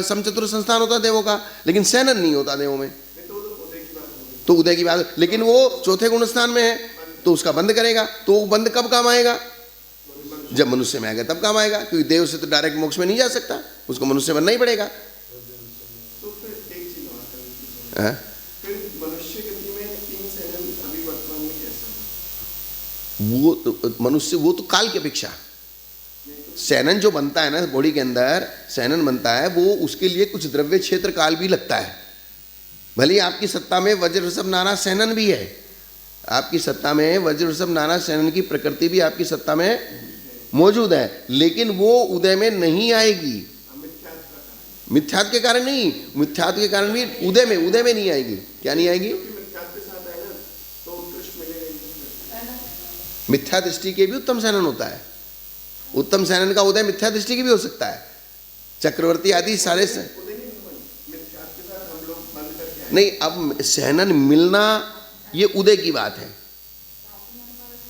समचतुर संस्थान होता है देवों का, लेकिन सैनन नहीं होता देवों में। तो उदय की बात, लेकिन वो चौथे गुणस्थान में है तो उसका बंद करेगा। तो वो बंद कब काम आएगा? जब मनुष्य में आएगा तब काम आएगा, क्योंकि देव से तो डायरेक्ट मोक्ष में नहीं जा सकता, उसको मनुष्य बनना ही पड़ेगा। तो फिर एक चीज और हाँ? फिर मनुष्य गति में 3 सैनन अभी वर्तमान में कैसे? वो तो मनुष्य, वो तो काल की अपेक्षा सैनन जो बनता है ना बॉडी के अंदर, सैनन बनता है, वो उसके लिए कुछ द्रव्य क्षेत्र काल भी लगता है। भले आपकी सत्ता में वज्र ऋषभ नाना सैनन भी है, आपकी सत्ता में वज्र ऋषभ नाना सैनन की प्रकृति भी आपकी सत्ता में मौजूद है, लेकिन वो उदय में नहीं आएगी। मिथ्यात के कारण नहीं, मिथ्यात के कारण भी उदय में नहीं आएगी। क्या नहीं आएगी? मिथ्या दृष्टि के भी उत्तम सैनन होता है, उत्तम सैनन का उदय मिथ्या दृष्टि की भी हो सकता है। चक्रवर्ती आदि सारे नहीं, अब सैनन मिलना ये उदय की बात है।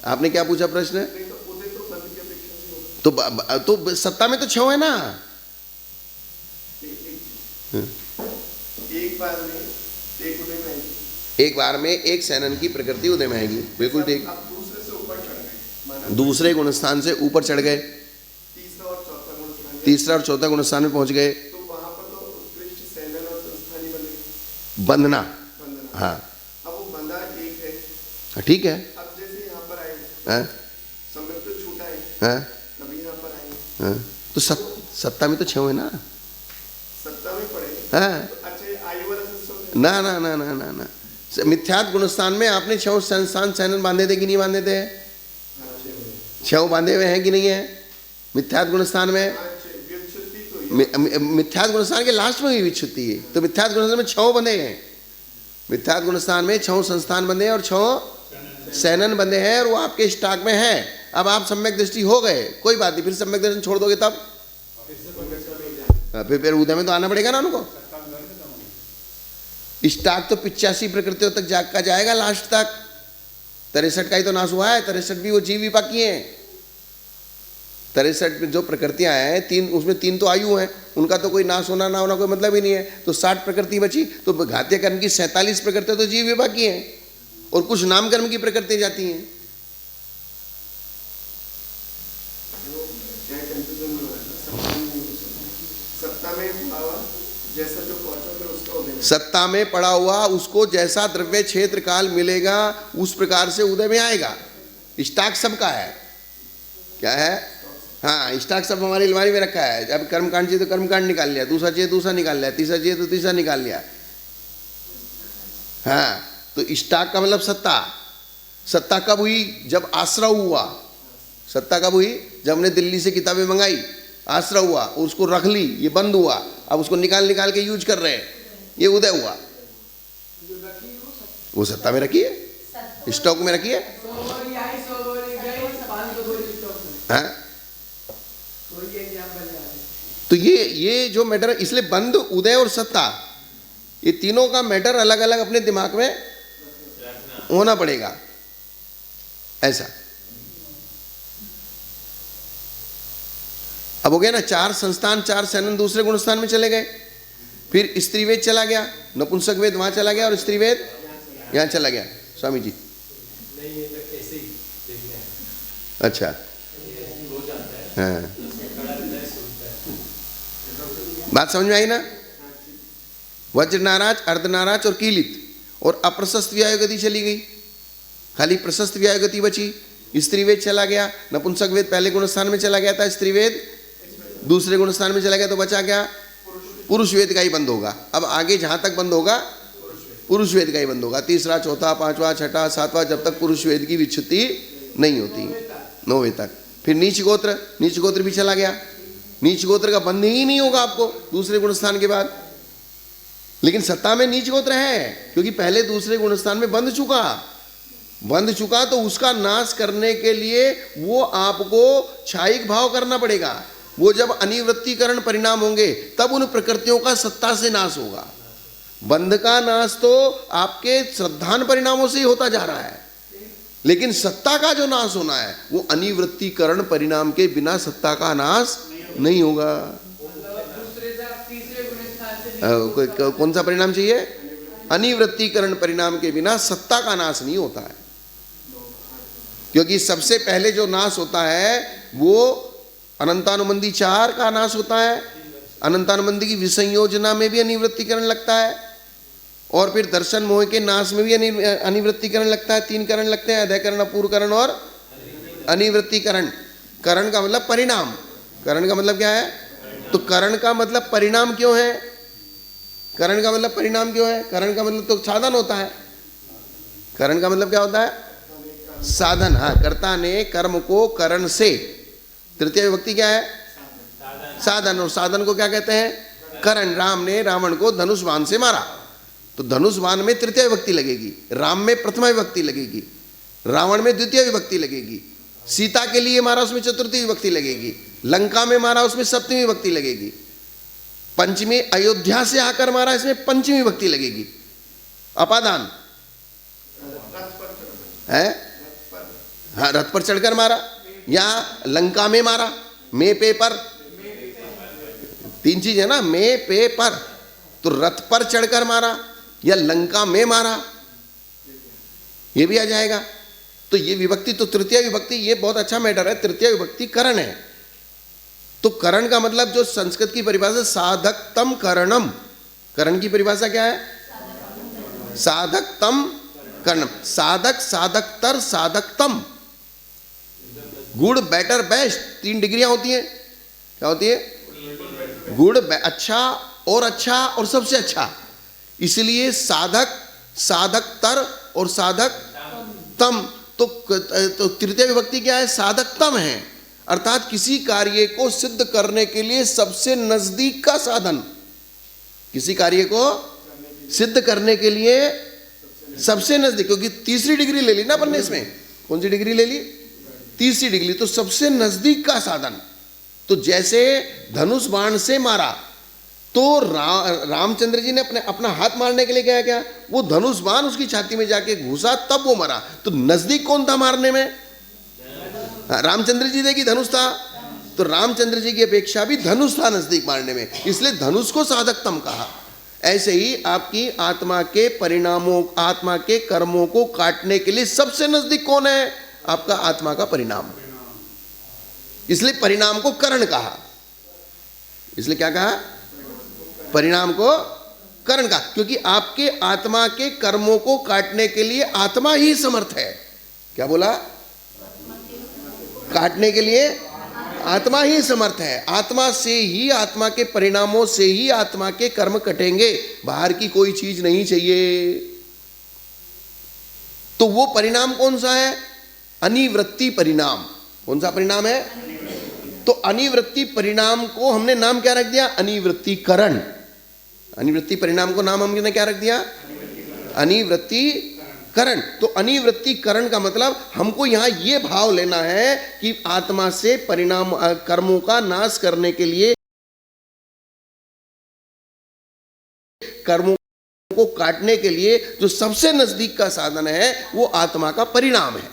आपने क्या पूछा प्रश्न? तो सत्ता में तो 6 है ना। एक बार में एक सैनन की प्रकृति उदय में आएगी, बिल्कुल ठीक। दूसरे गुणस्थान से ऊपर चढ़ गए, तीसरा और चौथा गुणस्थान में पहुंच गए, बंधना। हाँ, अब वो बंधा एक है, ठीक है। अब जैसे यहाँ पर आए, समय तो छूटा है, कभी यहाँ पर आए, तो सत्ता में तो 6 है ना, सत्ता में पड़े। तो अच्छा, आयु वाला सिस्टम ना ना ना ना ना ना। मिथ्यात गुणस्थान में आपने 6 संस्थान सैनन बांधे थे कि नहीं बांधे थे? 6 बांधे हुए हैं कि नहीं है मिथ्यात गुणस्थान में? मिथ्यात गुणस्थान के लास्ट में भी विच्छुत्ति है। तो मिथ्यात गुणस्थान में 6 बंधे हैं, मिथ्यात गुणस्थान में 6 संस्थान बंधे हैं और 6 सैनन बंधे हैं, और वो आपके स्टॉक में है। अब आप सम्यक दृष्टि हो गए, कोई बात नहीं, फिर सम्यक दर्शन छोड़ दोगे तब फिर उदय में तो आना पड़ेगा ना उनको। स्टॉक तो 85 प्रकृतियों तक का जाएगा लास्ट तक। 63 का ही तो नाश हुआ है, 63 भी वो जीव भी बाकी हैं। 63 में जो प्रकृतियां हैं 3, उसमें 3 तो आयु हैं, उनका तो कोई नाश होना ना होना कोई मतलब ही नहीं है। तो 60 प्रकृति बची, तो घातीय कर्म की 47 प्रकृतियां तो जीव विभाग की हैं, और कुछ नाम कर्म की प्रकृति जाती हैं। सत्ता में पड़ा हुआ उसको जैसा द्रव्य क्षेत्र काल मिलेगा उस प्रकार से उदय में आएगा। स्टॉक सबका है, क्या है? हाँ, स्टॉक सब हमारी अलमारी में रखा है। अब कर्मकांड चाहिए तो कर्मकांड निकाल लिया, दूसरा चाहिए दूसरा निकाल लिया, तीसरा चाहिए तो तीसरा निकाल लिया। हाँ, तो स्टॉक का मतलब सत्ता। सत्ता कब हुई? जब आश्रव हुआ। सत्ता कब हुई? जब हमने दिल्ली से किताबें मंगाई, आश्रय हुआ, उसको रख ली, ये बंद हुआ, अब उसको निकाल के यूज कर रहे हैं, ये उदय हुआ। वो सत्ता में रखी है, स्टॉक में रखी है। हाँ? तो ये जो मैटर है, इसलिए बंद, उदय और सत्ता, ये तीनों का मैटर अलग अलग अपने दिमाग में होना पड़ेगा। ऐसा अब हो गया ना, 4 संस्थान 4 सैनन दूसरे गुणस्थान में चले गए, फिर स्त्रीवेद चला गया, नपुंसक वेद वहां चला गया और स्त्रीवेद यहां चला गया। स्वामी जी अच्छा, हाँ, बात समझ में आई ना। वज्र नाराज, अर्धनाराज और कीलित और अप्रशस्त व्यायुगति चली गई, खाली प्रशस्त व्यायुगति बची। स्त्रीवेद चला गया, नपुंसक वेद पहले गुणस्थान में चला गया था, स्त्रीवेद दूसरे गुणस्थान में चला गया, तो बचा क्या, पुरुष वेद का ही बंद होगा। अब आगे जहां तक बंद होगा पुरुष वेद का ही बंद होगा, तीसरा, चौथा, पांचवा, छठा, सातवां, जब तक पुरुष वेद की विच्छुति नहीं होती, 9वें तक। फिर नीच गोत्र भी चला गया, नीच गोत्र का बंद ही नहीं होगा आपको दूसरे गुणस्थान के बाद। लेकिन सत्ता में नीच गोत्र है, क्योंकि पहले दूसरे गुणस्थान में बंध चुका, तो उसका नाश करने के लिए वो आपको क्षायिक भाव करना पड़ेगा। वो जब अनिवृत्तिकरण परिणाम होंगे तब उन प्रकृतियों का सत्ता से नाश होगा। बंध का नाश तो आपके श्रद्धान परिणामों से ही होता जा रहा है, लेकिन सत्ता का जो नाश होना है वो अनिवृत्तिकरण परिणाम के बिना सत्ता का नाश नहीं होगा। कौन सा परिणाम चाहिए? अनिवृत्तिकरण परिणाम के बिना सत्ता का नाश नहीं होता है, क्योंकि सबसे पहले जो नाश होता है वो अनंतानुबंधी 4 का नाश होता है। अनंतानुबंधी की विसंयोजना में भी अनिवृत्तिकरण लगता है, और फिर दर्शन मोह के नाश में भी अनिवृत्तिकरण लगता है। 3 करण लगते हैं, अधयकरण, अपूर्वकरण और अनिवृत्तिकरण। करण का मतलब परिणाम, करण का मतलब क्या है? तो करण का मतलब परिणाम क्यों है? करण का मतलब परिणाम क्यों है? करण का मतलब तो साधन होता है। करण का मतलब क्या होता है? साधन। हाँ, कर्ता ने कर्म को करण से, तृतीय विभक्ति क्या है? साधन। और साधन को क्या कहते हैं? करण। राम ने रावण को धनुष बाण से मारा, तो धनुष बाण में तृतीय विभक्ति लगेगी, राम में प्रथमा विभक्ति लगेगी, रावण में द्वितीय विभक्ति लगेगी। सीता के लिए मारा, उसमें चतुर्थी विभक्ति लगेगी। लंका में मारा, उसमें सप्तमी विभक्ति लगेगी। पंचमी अयोध्या से आकर मारा, इसमें पंचमी विभक्ति लगेगी। अपादान है, हाँ, रथ पर चढ़कर मारा या लंका में मारा, में पे पर, 3 चीज है ना, में पे पर। तो रथ पर चढ़कर मारा या लंका में मारा, ये भी आ जाएगा। तो ये विभक्ति, तो तृतीय विभक्ति, ये बहुत अच्छा मैटर है। तृतीय विभक्ति करण है। तो करण का मतलब जो संस्कृत की परिभाषा साधकतम करणम, करण की परिभाषा क्या है? साधकतम करणम। साधक, साधकतर, साधकतम। गुड, बेटर, बेस्ट, 3 डिग्रियां होती हैं। क्या होती है? गुड, अच्छा और सबसे अच्छा। इसलिए साधक, साधकतर और साधक तम। तो तृतीय विभक्ति क्या है? साधकतम है, अर्थात किसी कार्य को सिद्ध करने के लिए सबसे नजदीक का साधन। किसी कार्य को सिद्ध करने के लिए सबसे नजदीक, क्योंकि तीसरी डिग्री ले ली ना अपन ने इसमें। कौन सी डिग्री ले ली? तीसरी डिग्री। तो सबसे नजदीक का साधन। तो जैसे धनुष बाण से मारा, तो रामचंद्र जी ने अपना हाथ मारने के लिए क्या? वो धनुष बाण उसकी छाती में जाके घुसा, तब वो मरा। तो नजदीक कौन था मारने में? रामचंद्र जी देखी धनुष था, तो रामचंद्र जी की अपेक्षा भी धनुष था नजदीक मारने में, इसलिए धनुष को साधकतम कहा। ऐसे ही आपकी आत्मा के परिणामों, आत्मा के कर्मों को काटने के लिए सबसे नजदीक कौन है? आपका आत्मा का परिणाम। इसलिए परिणाम को करण कहा। इसलिए क्या कहा? परिणाम को करण कहा, क्योंकि आपके आत्मा के कर्मों को काटने के लिए आत्मा ही समर्थ है। क्या बोला? काटने के लिए आत्मा ही समर्थ है। आत्मा से ही, आत्मा के परिणामों से ही आत्मा के कर्म कटेंगे, बाहर की कोई चीज नहीं चाहिए। तो वो परिणाम कौन सा है? अनिवृत्ति परिणाम। कौन सा परिणाम है? तो अनिवृत्ति परिणाम को हमने नाम क्या रख दिया? अनिवृत्तिकरण। अनिवृत्ति परिणाम को नाम हमने क्या रख दिया? अनिवृत्तिकरण। तो अनिवृत्तिकरण का मतलब हमको यहां यह भाव लेना है कि आत्मा से परिणाम कर्मों का नाश करने के लिए, कर्मों को काटने के लिए जो सबसे नजदीक का साधन है वो आत्मा का परिणाम है,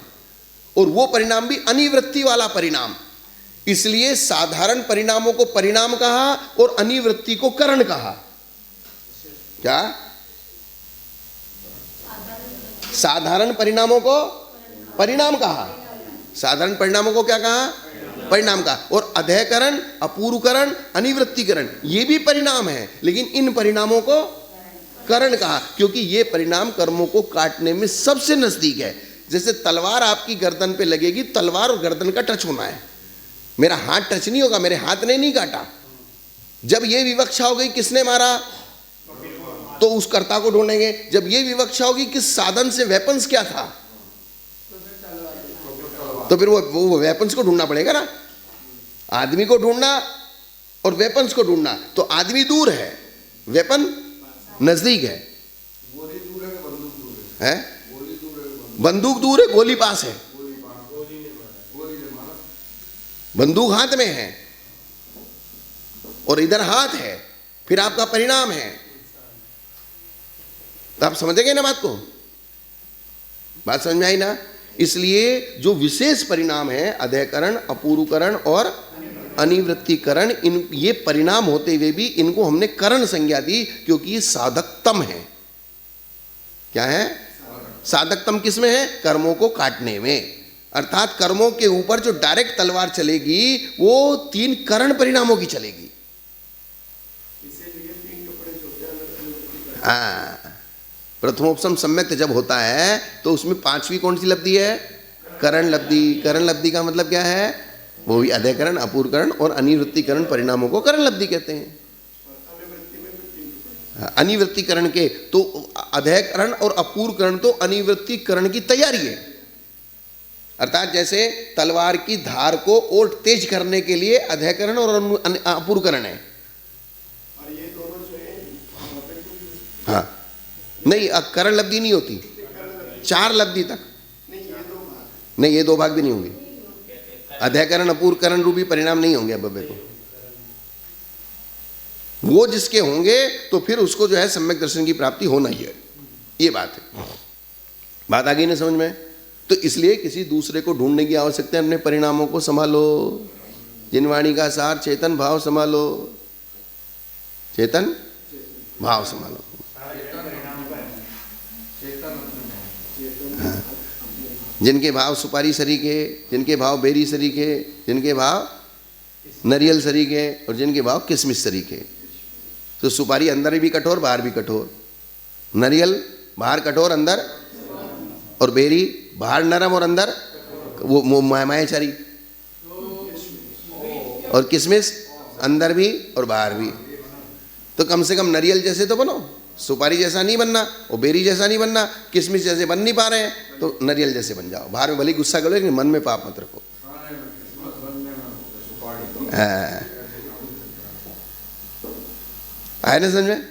और वो परिणाम भी अनिवृत्ति वाला परिणाम। इसलिए साधारण परिणामों को परिणाम कहा और अनिवृत्ति को करण कहा। क्या? साधारण परिणामों को परिणाम कहा, साधारण परिणामों को क्या कहा? परिणाम कहा। और अध्ययकरण, अपूर्वकरण, अनिवृत्तिकरण ये भी परिणाम है, लेकिन इन परिणामों को करण कहा, क्योंकि ये परिणाम कर्मों को काटने में सबसे नजदीक है। जैसे तलवार आपकी गर्दन पे लगेगी, तलवार और गर्दन का टच होना है, मेरा हाथ टच नहीं होगा, मेरे हाथ ने नहीं काटा। जब ये विवक्षा हो गई किसने मारा, तो उस कर्ता को ढूंढेंगे। जब ये विवक्षा होगी किस साधन से, वेपन्स क्या था, तो फिर वो वेपन्स को ढूंढना पड़ेगा ना। आदमी को ढूंढना और वेपन्स को ढूंढना, तो आदमी दूर है, वेपन नजदीक है। बंदूक दूर है, गोली पास है। बंदूक हाथ में है और इधर हाथ है, फिर आपका परिणाम है। तो आप समझेंगे ना बात को? बात समझ में आई ना? इसलिए जो विशेष परिणाम है, अध्ययकरण, अपूर्वकरण और अनिवृत्तिकरण, इन ये परिणाम होते हुए भी इनको हमने करण संज्ञा दी, क्योंकि ये साधकतम है। क्या है? साधकतम किसमें है? कर्मों को काटने में। अर्थात कर्मों के ऊपर जो डायरेक्ट तलवार चलेगी वो 3 करण परिणामों की चलेगी। प्रथमोपसम सम्यक जब होता है तो उसमें 5वीं कौन सी लब्धि है? करण लब्धि। करण लब्धि का मतलब क्या है? वो भी अध्ययकरण, अपूर्वकरण और अनिवृत्तिकरण परिणामों को करण लब्धि कहते हैं। अनिवृत्तिकरण के तो अध्ययकरण और अपूर्वकरण तो अनिवृत्तिकरण की तैयारी है। अर्थात जैसे तलवार की धार को और तेज करने के लिए अध्ययकरण और अपूर्वकरण है। हाँ, नहीं, करण लब्धि नहीं होती, 4 लब्धि तक नहीं, ये 2 भाग भी नहीं होंगे। अध्ययकरण, अपूर्वकरण रूपी परिणाम नहीं होंगे। अब को वो जिसके होंगे तो फिर उसको जो है सम्यक दर्शन की प्राप्ति होना ही है। ये बात है। बात आ गई ना समझ में? तो इसलिए किसी दूसरे को ढूंढने की आवश्यकता है। अपने परिणामों को संभालो। जिनवाणी का सार चेतन भाव संभालो, चेतन भाव संभालो। हाँ। जिनके भाव सुपारी सरीखे, जिनके भाव बेरी सरीखे, जिनके भाव नारियल सरीखे और जिनके भाव किशमिश सरीखे। तो सुपारी अंदर भी कठोर, बाहर भी कठोर। नारियल बाहर कठोर, अंदर, और बेरी बाहर नरम और अंदर वो मायाचारी। और किशमिश अंदर भी और बाहर भी। तो कम से कम नारियल जैसे तो बनो, सुपारी जैसा नहीं बनना, और बेरी जैसा नहीं बनना, किशमिश जैसे बन नहीं पा रहे हैं तो नारियल जैसे बन जाओ। बाहर में भले गुस्सा करो लेकिन मन में पाप मत रखो। आया ना समझ में?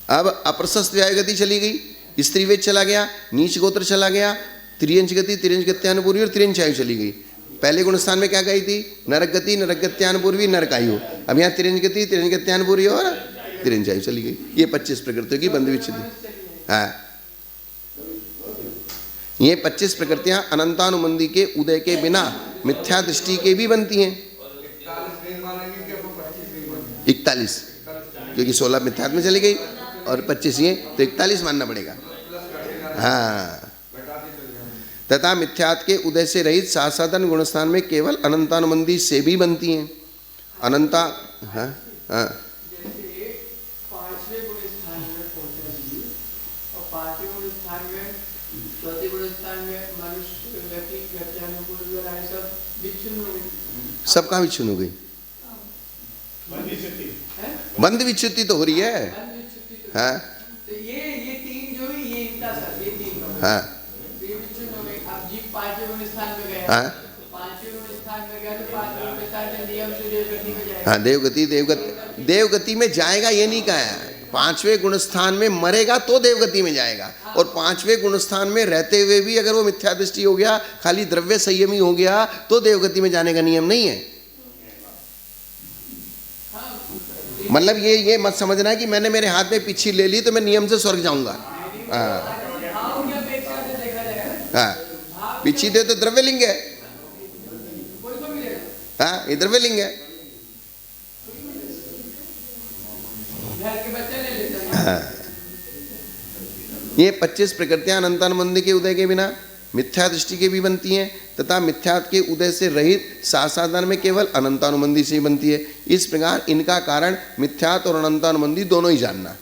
अब अप्रशस्त व्याय गति चली गई, स्त्रीवेद चला गया, नीच गोत्र चला गया, त्रियंच गति, त्रियंच गत्यानुपूर्वी और त्रियंच आयु चली गई। पहले गुण स्थान में क्या गई थी? नरक गति, नरक गत्यानुपूर्वी, नरक आयु। अब यहाँ त्रियंच गति, त्रियंच गत्यानुपूर्वी और त्रियंच आयु चली गई। ये 25 प्रकृतियों की बंध विच्छेद। हाँ, ये 25 प्रकृतियां अनंतानुबंधी के उदय के बिना मिथ्या दृष्टि के भी बनती हैं। 41, क्योंकि 16 मिथ्यात्व में चली गई और 25 ये, तो 41 मानना पड़ेगा। हाँ, तथा मिथ्यात्व के उदय से रहित साधन गुणस्थान में केवल अनंतानुबंधी से भी बनती हैं। अनंता, हाँ हाँ, सबका विच्छिन्न हो गई। बंद विच्छुति तो हो रही है। हाँ, ये 3 जो है ये इनका सर, ये 3 हाँ, ये विच्छिन्न हो गई। अब जीव 5वें स्थान में गया। हाँ, 5वें स्थान स्थान में गया तो 5 गुण स्थान में नियम से देवगति में जाएगा। हाँ, देवगति में जाएगा ये नहीं कहा है। 5वें गुण स्थान में मरेगा तो देवगति में जाएगा, और 5वें गुण स्थान में रहते हुए भी अगर वो मिथ्या दृष्टि हो गया, खाली द्रव्य संयमी हो गया, तो देवगति में जाने का नियम नहीं है। मतलब ये मत समझना कि मैंने मेरे हाथ में पिच्छी ले ली तो मैं नियम से स्वर्ग जाऊंगा। हाँ, पिच्छी दे तो द्रव्यलिंग है। हाँ, ये द्रव्यलिंग है। हाँ, ये 25 प्रकृतियां अनंतानुबंधी के उदय के बिना मिथ्या दृष्टि के भी बनती हैं, तथा मिथ्यात के उदय से रहित सासाधारण में केवल अनंतानुबंधी से ही बनती है। इस प्रकार इनका कारण मिथ्यात और अनंतानुबंधी दोनों ही जानना।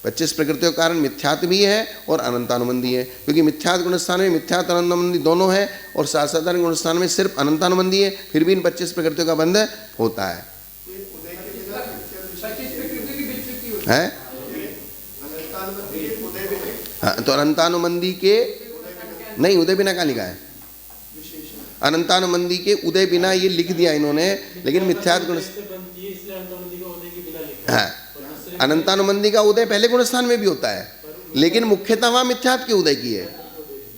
25 प्रकृतियों का कारण मिथ्यात भी है और अनंतानुबंधी है, क्योंकि मिथ्यात गुणस्थान में मिथ्यात अनंतानुबंधी दोनों है और सासाधारण गुणस्थान में सिर्फ अनंतानुबंधी है, फिर भी इन 25 प्रकृतियों का बंध होता है। हाँ, तो अनंतानुबंधी के नहीं, उदय बिना कहाँ लिखा है? अनंतानुबंधी के उदय बिना ये लिख दिया इन्होंने, लेकिन मिथ्यात गुण, हाँ, अनंतानुबंधी का उदय पहले गुणस्थान में भी होता है, लेकिन मुख्यतः वहाँ मिथ्यात के उदय की है।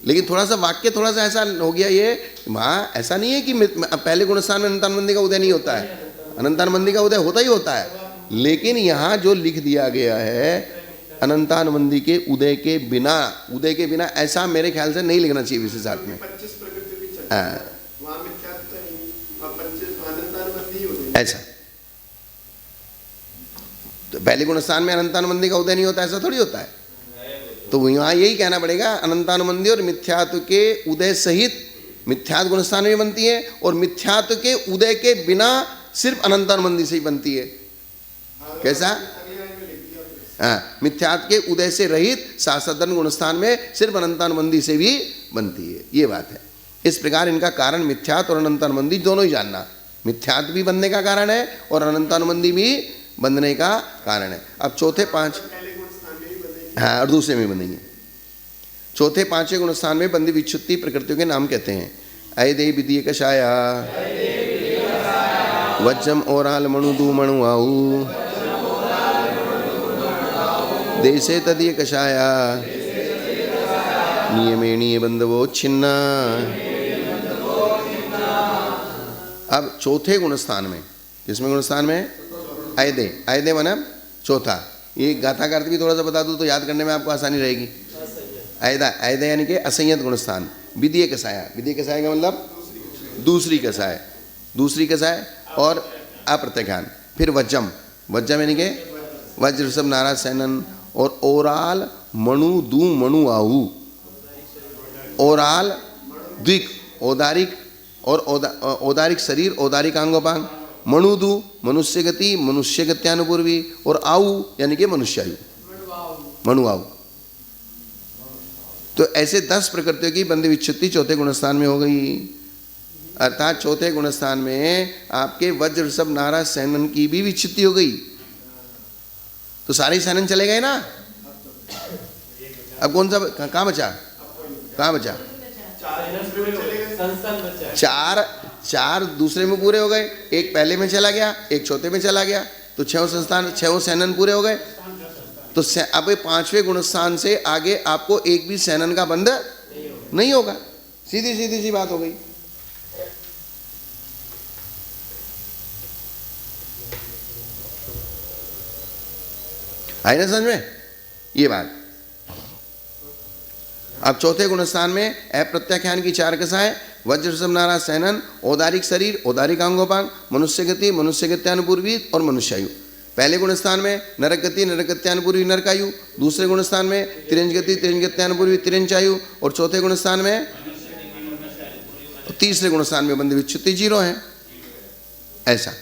लेकिन थोड़ा सा वाक्य थोड़ा सा ऐसा हो गया, ये वहाँ ऐसा नहीं है कि पहले गुणस्थान में अनंतानुबंधी का उदय नहीं होता है, अनंतानुबंधी का उदय होता ही होता है, लेकिन यहाँ जो लिख दिया गया है अनंतानुबंधी के उदय के बिना, ऐसा मेरे ख्याल से नहीं लिखना चाहिए विशेषार्थ में। ऐसा तो पहले गुणस्थान में अनंतानुबंधी का उदय नहीं होता, ऐसा थोड़ी होता है। तो वहाँ यही कहना पड़ेगा, अनंतानुबंधी और मिथ्यात्व के उदय सहित मिथ्यात गुणस्थान में बनती है, और मिथ्यात्व के उदय के बिना सिर्फ अनंतानुबंधी से ही बनती है। कैसा? हाँ, मिथ्यात के उदय से रहित सासाधारण गुणस्थान में सिर्फ अनंतानुबंधी से भी बनती है, ये बात है। इस प्रकार इनका कारण मिथ्यात और अनंतानुबंधी दोनों ही जानना। मिथ्यात भी बनने का कारण है और अनंतानुबंधी भी बंधने का कारण है। अब चौथे 5, हाँ, और दूसरे में बंधेंगे। चौथे 5वें गुणस्थान में बंधी विच्छुत्ति प्रकृतियों के नाम कहते हैं। अयदे विदीय कषाया, वज्रम ओराल मणु दू मणु आऊ, देशे तदीय कषाया, नियमेणीय बंधवो छिन्ना। अब चौथे गुणस्थान में, किसमें गुणस्थान में? अयदे माना चौथा। ये गाथा का अर्थ भी थोड़ा सा बता दूं तो याद करने में आपको आसानी रहेगी। अयदा यानी कि असंयत गुणस्थान। विदीय कषाया का मतलब दूसरी कषाय और अप्रत्याख्यान। फिर वज्रम यानी कि वज्र ऋषभ नाराज सैनन, और ओराल मणु दू मणु आहू। ओराल द्विक, औदारिक और औदारिक शरीर, औदारिक अंगोपांग। मणुदु मनुष्य गति, मनुष्य गत्यानुपूर्वी, और आऊ यानी कि मनुष्यायु, मणुआऊ। तो ऐसे 10 प्रकृतियों की बंध विच्छुत्ति चौथे गुणस्थान में हो गई। अर्थात चौथे गुणस्थान में आपके वज्र ऋषभ नाराज सैनन की भी विच्छुत्ति हो गई, तो सारे सैनन चले गए ना। अब कौन सा कहाँ बचा? चार दूसरे में पूरे हो गए, एक पहले में चला गया, एक चौथे में चला गया, तो 6 सैनन पूरे हो गए। तो अब 5वें गुणस्थान से आगे आपको एक भी सैनन का बंध नहीं होगा। सीधी सी बात हो गई। आई ना समझ में ये बात? अब चौथे गुणस्थान में अप्रत्याख्यान की 4 कषाएं, वज्र ऋषभ नाराज सैनन, औदारिक शरीर, औदारिक अंगोपांग, मनुष्य गति, मनुष्य गत्यानुपूर्वी और मनुष्यायु। पहले गुणस्थान में नरक गति, नरक गत्यानुपूर्वी नरकायु। दूसरे गुणस्थान में तिरंज गति, तिरंज गत्यानुपूर्वी तिरंचायु। और चौथे गुणस्थान में, तीसरे गुणस्थान में बंध विच्छुत्ति 0 है। ऐसा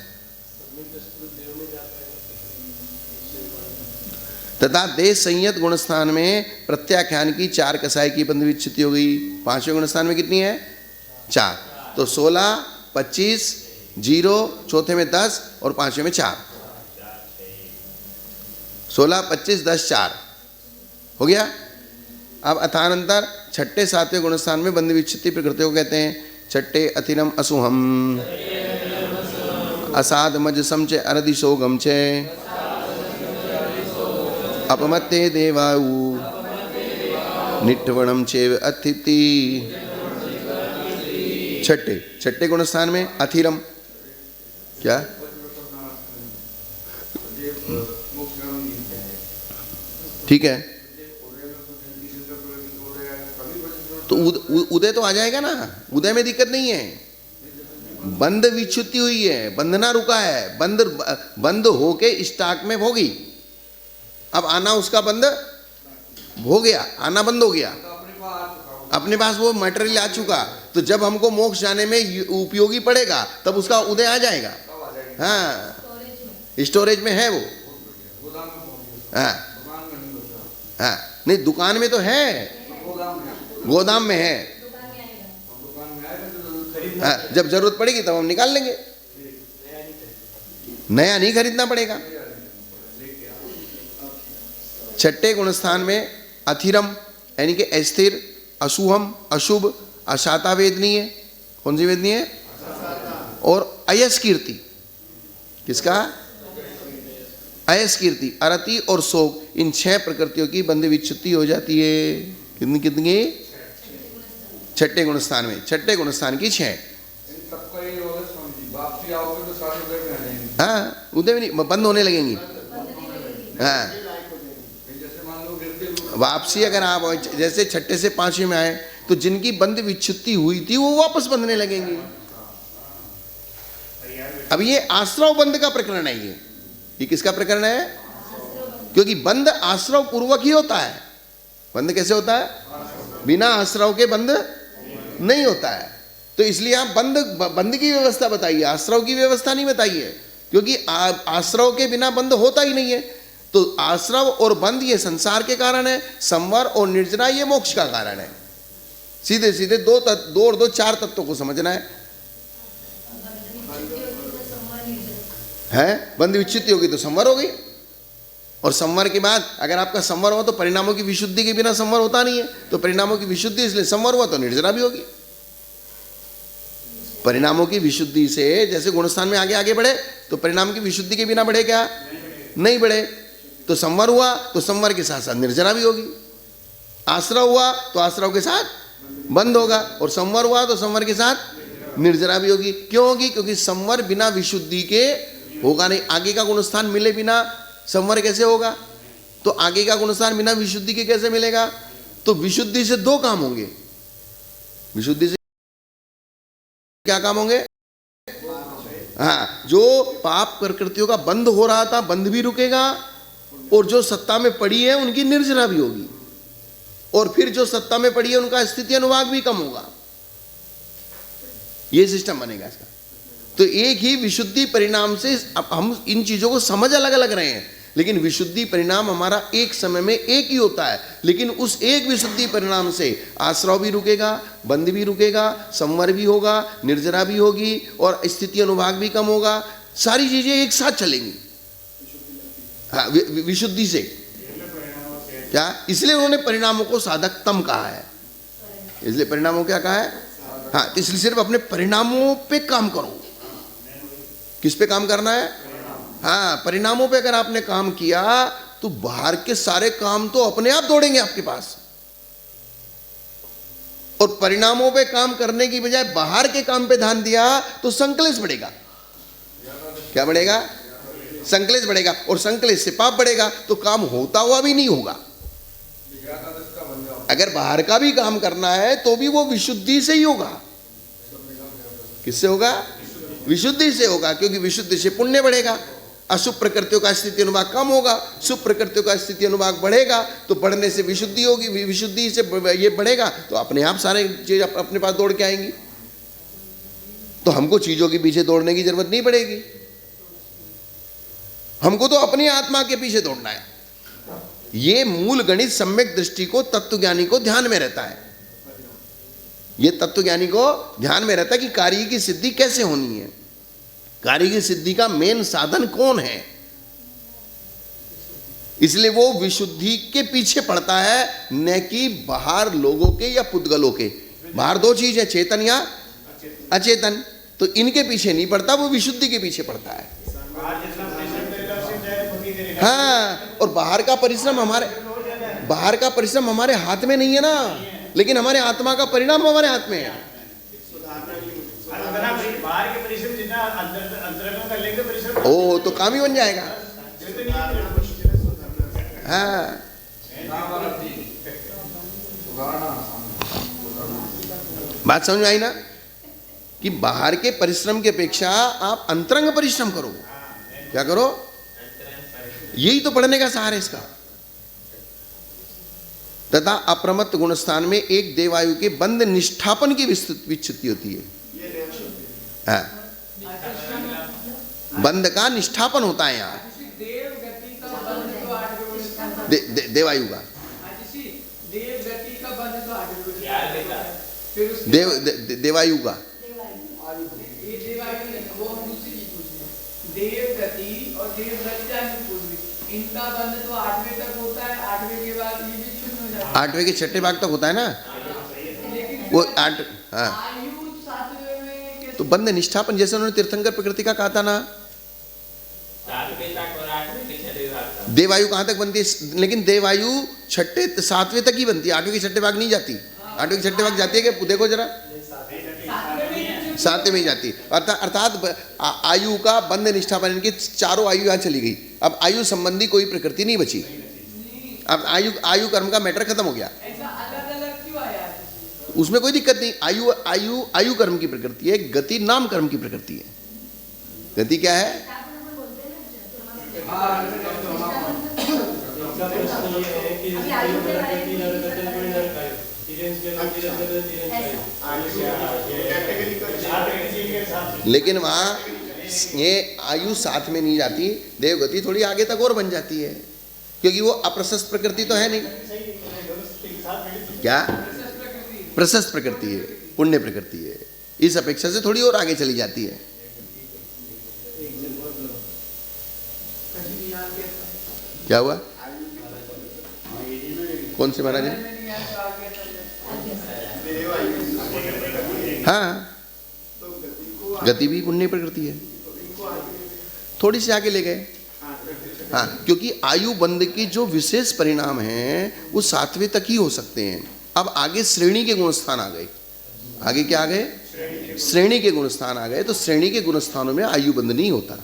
तथा देश संयत गुणस्थान में प्रत्याख्यान की 4 कषाय की बंध विच्छुत्ति हो गई। 5वें गुणस्थान में कितनी है? 4। तो 16, 25, 0, चौथे में 10 और 5वें में 4। 16, 25, 10, 4 हो गया। अब अथानंतर 6ठे 7वें गुणस्थान में बंध विच्छुत्ति प्रकृतियों को कहते हैं। छट्टे अथिरम असुहम असाद मज समचे अरदिशो गमचे अपमत्ते देवाऊ निट्ठवणम चेव अतिथि। छठे गुण स्थान में अथिरम क्या ठीक है, तो उदय तो आ जाएगा ना, उदय में दिक्कत नहीं है। बंद विच्युति हुई है, बंधना रुका है, बंद होके स्टॉक में होगी, अब आना उसका बंद हो गया, आना बंद हो गया, अपने पास वो मटेरियल आ चुका, तो जब हमको मोक्ष जाने में उपयोगी पड़ेगा तब उसका उदय आ जाएगा। हाँ स्टोरेज में है वो। हाँ हाँ नहीं दुकान में तो है, गोदाम में है। हाँ जब जरूरत पड़ेगी तब हम निकाल लेंगे, नया नहीं खरीदना पड़ेगा। छठे गुण स्थान में अथिरम यानी कि अस्थिर, अशुभम, अशुभ, अशाता वेदनीय। कौन सी वेदनीय है? और अयस कीर्ति। किसका? अयस कीर्ति, अरति और शोक, इन 6 प्रकृतियों की बंध विच्युति हो जाती है। कितनी कितनी? छठे गुण स्थान में, छठे गुण स्थान की 6। हाँ उदय में नहीं, बंद होने लगेंगी। हाँ वापसी अगर आप जैसे छठे से 5वें में आए तो जिनकी बंध विच्युति हुई थी वो वापस बंधने लगेंगे। अब ये आश्रव बंध का प्रकरण है। ये किसका प्रकरण है? क्योंकि बंध आश्रव पूर्वक ही होता है। बंध कैसे होता है? बिना आश्रव के बंध नहीं होता है। तो इसलिए आप बंध की व्यवस्था बताइए, आश्रव की व्यवस्था नहीं बताइए, क्योंकि आश्रव के बिना बंध होता ही नहीं है। तो आश्रव और बंध ये संसार के कारण है, संवर और निर्जना ये मोक्ष का कारण है। सीधे सीधे 2 और 2 4 तत्वों को समझना है। बंध विच्युति होगी तो संवर हो गई, और संवर के बाद अगर आपका संवर हो तो परिणामों की विशुद्धि के बिना संवर होता नहीं है, तो परिणामों की विशुद्धि इसलिए संवर हुआ तो निर्जना भी होगी। परिणामों की विशुद्धि से जैसे गुणस्थान में आगे आगे बढ़े तो परिणाम की विशुद्धि के बिना बढ़े क्या? नहीं बढ़े। तो संवर हुआ तो संवर के साथ साथ निर्जना भी होगी, आश्रव हुआ तो आश्रव के साथ बंद होगा, और संवर हुआ तो संवर के साथ निर्जना भी होगी। क्यों होगी? क्योंकि संवर बिना विशुद्धि के होगा नहीं। आगे का गुणस्थान मिले बिना संवर कैसे होगा? तो आगे का गुणस्थान बिना विशुद्धि के कैसे मिलेगा? तो विशुद्धि से 2 काम होंगे। विशुद्धि से क्या काम होंगे? हाँ, जो पाप प्रकृतियों का बंद हो रहा था बंद भी रुकेगा, और जो सत्ता में पड़ी है उनकी निर्जना भी होगी, और फिर जो सत्ता में पड़ी है उनका स्थिति अनुभाग भी कम होगा। ये सिस्टम बनेगा इसका। तो एक ही विशुद्धि परिणाम से अब हम इन चीजों को समझ अलग अलग रहे हैं, लेकिन विशुद्धि परिणाम हमारा एक समय में एक ही होता है। लेकिन उस एक विशुद्धि परिणाम से आश्रव भी रुकेगा, बंध भी रुकेगा, संवर भी होगा, निर्जरा भी होगी, और स्थिति अनुभाग भी कम होगा। सारी चीजें एक साथ चलेंगी। हाँ विशुद्धि से क्या? इसलिए उन्होंने परिणामों को साधकतम कहा है। इसलिए परिणामों क्या कहा है? हाँ तो इसलिए सिर्फ अपने परिणामों पे काम करो। किस पे काम करना है? हाँ परिणामों पे अगर आपने काम किया तो बाहर के सारे काम तो अपने आप दौड़ेंगे आपके पास, और परिणामों पे काम करने की बजाय बाहर के काम पे ध्यान दिया तो संकलेश बढ़ेगा। क्या बढ़ेगा? संकलेश बढ़ेगा, और संकलेश से पाप बढ़ेगा, तो काम होता हुआ भी नहीं होगा। अगर बाहर का भी काम करना है तो भी वो विशुद्धि से ही होगा। किससे होगा? विशुद्धि से होगा, क्योंकि विशुद्धि से पुण्य बढ़ेगा, अशुभ प्रकृतियों का स्थिति अनुभाग कम होगा, शुभ प्रकृतियों का स्थिति अनुभाग बढ़ेगा, तो बढ़ने से विशुद्धि होगी, विशुद्धि से ये बढ़ेगा तो अपने आप सारे चीज अपने पास दौड़ के आएंगी। तो हमको चीजों के पीछे दौड़ने की जरूरत नहीं पड़ेगी, हमको तो अपनी आत्मा के पीछे दौड़ना है। ये मूल गणित सम्यक दृष्टि को तत्वज्ञानी को ध्यान में रहता है। ये तत्वज्ञानी को ध्यान में रहता है कि कार्य की सिद्धि कैसे होनी है, कार्य की सिद्धि का मेन साधन कौन है। इसलिए वो विशुद्धि के पीछे पड़ता है, न कि बाहर लोगों के या पुद्गलों के। बाहर 2 चीज है, चेतन या अचेतन, तो इनके पीछे नहीं पड़ता, वो विशुद्धि के पीछे पड़ता है। हाँ, और बाहर का परिश्रम हमारे हाथ में नहीं है ना, लेकिन हमारे आत्मा का परिणाम हमारे हाथ में है। ओ तो काम ही बन जाएगा। हाँ, बात समझ में आई ना, कि बाहर के परिश्रम की अपेक्षा आप अंतरंग परिश्रम करो। क्या करो? यही तो पढ़ने का सार है इसका। तथा अप्रमत्त गुणस्थान में एक देवायु के बंध निष्ठापन की विच्छुति होती है। हाँ, बंध का निष्ठापन होता है यहाँ देवायु का। देवायु का देवगति और देवगति इनका बंध तो 8वें तक होता है, 8वें के बाद ये भी क्षुण्ण हो जाता है। 8वें के 6ठे भाग तक होता है ना वो 8। हाँ, आयु 7वें में कैसे? तो बंध निष्ठापन, जैसे उन्होंने तीर्थंकर प्रकृति का कहा था ना, देवायु कहाँ तक बनती है? लेकिन देवायु 7वें तक ही बनती है, 8वें के 6ठे भाग नहीं जाती। 8वें के 6ठे भाग जाती है कि देखो जरा, 7वें में ही जाती। अर्थात आयु का बंध निष्ठापन, इनकी चारों आयु यहाँ चली गई। अब आयु संबंधी कोई प्रकृति नहीं बची। अब आयु कर्म का मैटर खत्म हो गया। ऐसा अलग-अलग क्यों आया? उसमें कोई दिक्कत नहीं। आयु कर्म की प्रकृति है, गति नाम कर्म की प्रकृति है। गति क्या है? लेकिन वहाँ ये आयु साथ में नहीं जाती, देवगति थोड़ी आगे तक और बन जाती है, क्योंकि वो अप्रशस्त प्रकृति तो है नहीं। क्या? प्रशस्त प्रकृति है, पुण्य प्रकृति है, इस अपेक्षा से थोड़ी और आगे चली जाती है। क्या हुआ? कौन से महाराज? हाँ, गति भी पुण्य प्रकृति है, थोड़ी सी आगे ले गए। हाँ, क्योंकि आयु बंध के जो विशेष परिणाम हैं वो 7वें तक ही हो सकते हैं। अब आगे श्रेणी के गुणस्थान आ गए। आगे क्या आ गए? श्रेणी के गुणस्थान आ गए। तो श्रेणी के गुणस्थानों में आयु बंध नहीं होता।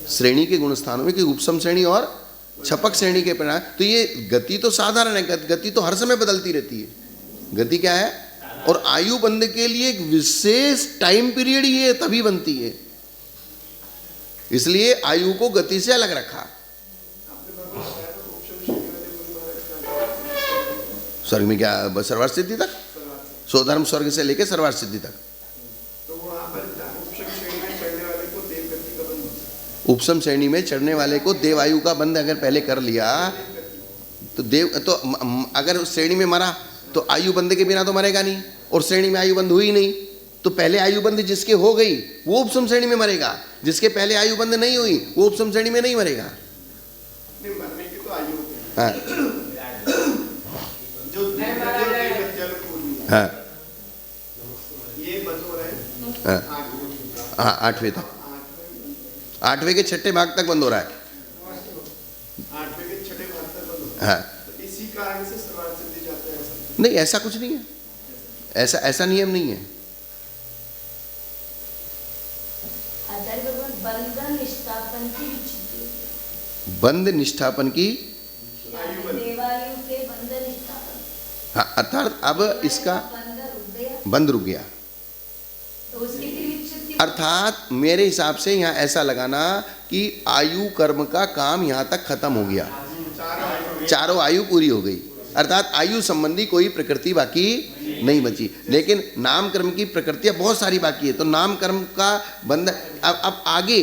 श्रेणी के गुणस्थानों में कि उपसम श्रेणी और छपक श्रेणी के परिणाम। तो ये गति तो साधारण है, गति तो हर समय बदलती रहती है। गति क्या है? और आयु बंध के लिए एक विशेष टाइम पीरियड ही है, तभी बनती है। इसलिए आयु को गति से अलग रखा। स्वर्ग में क्या? सर्वार्थ सिद्धि तक, स्वधर्म स्वर्ग से लेकर सर्वार्थ सिद्धि तक। उपसम श्रेणी में चढ़ने वाले को देवायु का बंध अगर पहले कर लिया तो अगर उस श्रेणी में मरा तो आयु बंध के बिना तो मरेगा नहीं, और श्रेणी में आयु बंध हुई नहीं तो पहले आयु बंध जिसके हो गई वो उपसम श्रेणी में मरेगा, जिसके पहले आयु बंध नहीं हुई वो उपसम श्रेणी में नहीं मरेगा। मरने की तो आयु हाँ हाँ ये बंद हो रहा है। हाँ 8वें तक, 8वें के 6ठे भाग तक बंद हो रहा है। 8वें के 6ठे भाग तक बंद हो रहा है। हाँ, तो इसी कारण से सर्वार्थ सिद्धि जाता है। नहीं ऐसा कुछ नहीं है, ऐसा नियम नहीं है। बंध निष्ठापन की, हाँ, अर्थात अब इसका बंद रुक गया। अर्थात मेरे हिसाब से यहाँ ऐसा लगाना कि आयु कर्म का काम यहाँ तक खत्म हो गया, चारों आयु पूरी हो गई। अर्थात आयु संबंधी कोई प्रकृति बाकी नहीं बची, लेकिन नाम कर्म की प्रकृतियां बहुत सारी बाकी है। तो नाम कर्म का बंध अब आगे,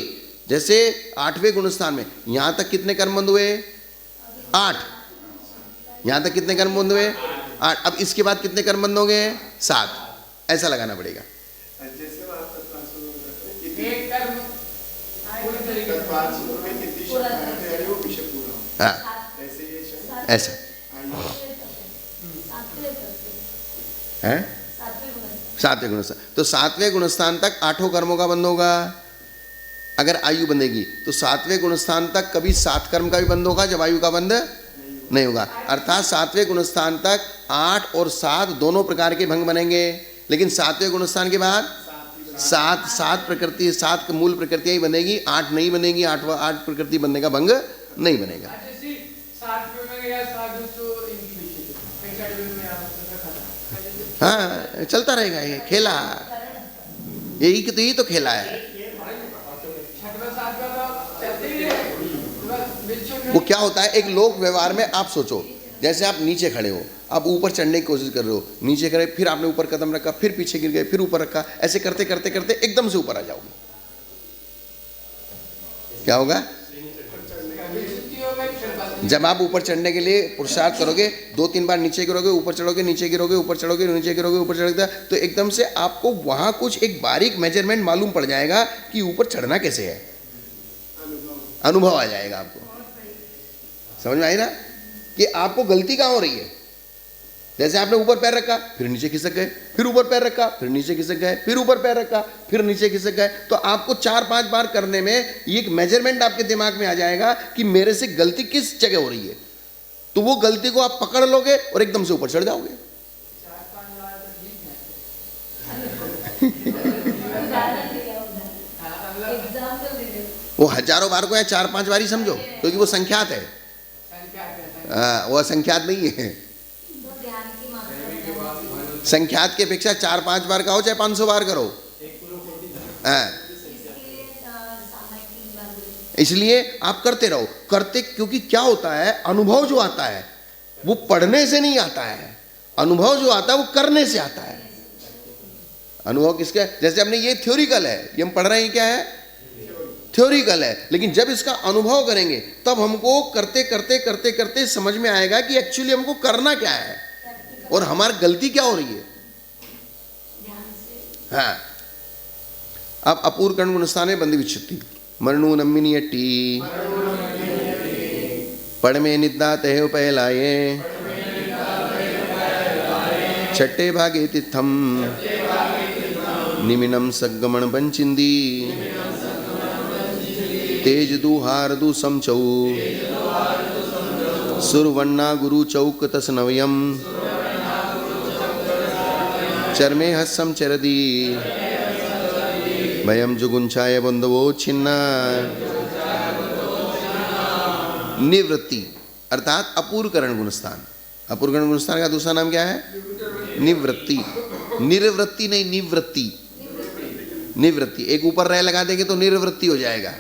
जैसे 8वें गुणस्थान में यहाँ तक कितने कर्म बंद हुए? 8। यहाँ तक कितने कर्म बंद हुए? 8। अब इसके बाद कितने कर्म बंद होंगे? 7। ऐसा लगाना पड़ेगा। हाँ, ऐसा है। सातवें गुणस्थान। तो सातवें गुणस्थान तक 8 कर्मों का बंध होगा। अगर आयु बंधेगी तो सातवें गुणस्थान तक कभी 7 कर्म का भी बंध होगा जब आयु का बंध नहीं होगा। अर्थात सातवें गुणस्थान तक 8 और 7 दोनों प्रकार के भंग बनेंगे। लेकिन सातवें गुणस्थान के बाद 7 प्रकृति, 7 मूल प्रकृतियां ही बनेगी, 8 नहीं बनेगी। 8 प्रकृति बनने का भंग नहीं बनेगा। हाँ, चलता रहेगा ये खेला, यही तो खेला है। वो क्या होता है, एक लोक व्यवहार में आप सोचो, जैसे आप नीचे खड़े हो, आप ऊपर चढ़ने की कोशिश कर रहे हो, नीचे खड़े, फिर आपने ऊपर कदम रखा, फिर पीछे गिर गए, फिर ऊपर रखा, ऐसे करते करते करते एकदम से ऊपर आ जाओगे, क्या होगा? जब आप ऊपर चढ़ने के लिए पुरुषार्थ करोगे, 2-3 बार नीचे गिरोगे, ऊपर चढ़ोगे, नीचे गिरोगे, ऊपर चढ़ोगे, नीचे गिरोगे, ऊपर चढ़ोगे, तो एकदम से आपको वहां कुछ एक बारीक मेजरमेंट मालूम पड़ जाएगा कि ऊपर चढ़ना कैसे है। अनुभव आ जाएगा आपको। समझ में आई ना कि आपको गलती कहाँ हो रही है। जैसे आपने ऊपर पैर रखा, फिर नीचे खिसक गए, फिर ऊपर पैर रखा, फिर नीचे खिसक गए, फिर ऊपर पैर रखा, फिर नीचे खिसक गए। तो आपको 4-5 बार करने में एक मेजरमेंट आपके दिमाग में आ जाएगा कि मेरे से गलती किस जगह हो रही है। तो वो गलती को आप पकड़ लोगे और एकदम से ऊपर चढ़ जाओगे। वो हजारों बार को या 4-5 बार ही समझो, क्योंकि वो संख्यात है। वो असंख्यात नहीं है। संख्यात के अपेक्षा 4-5 बार का हो, चाहे 500 बार करो। इसलिए आप करते रहो, करते, क्योंकि क्या होता है, अनुभव जो आता है वो पढ़ने से नहीं आता है। अनुभव जो आता है वो करने से आता है। अनुभव किसका? जैसे हमने ये थ्योरिकल है, ये हम पढ़ रहे हैं, क्या है? थ्योरिकल है। लेकिन जब इसका अनुभव करेंगे तब हमको करते करते करते करते समझ में आएगा कि एक्चुअली हमको करना क्या है और हमारी गलती क्या हो रही है। हाँ, अब अपूर्व कर्ण गुणस्थान में बंदी विच्छुत्ति। मरणु नम्मिनी अट्टी पढ़ में निद्दा तह पहलाये छठे भागे तिथम निमिनम सगमण पंचिंदी तेज दुहार दु समचौ सुरवन्ना गुरु चौक तसनवयम चरमे हस्सम चरदी भयम जुगुंचाय बंधवो छिन्ना। निवृत्ति अर्थात अपूर्वकरण गुणस्थान। अपूर्वकरण गुणस्थान का दूसरा नाम क्या है? निवृत्ति। निर्वृत्ति नहीं, निवृत्ति। निवृत्ति, एक ऊपर रह लगा देंगे तो निर्वृत्ति हो जाएगा।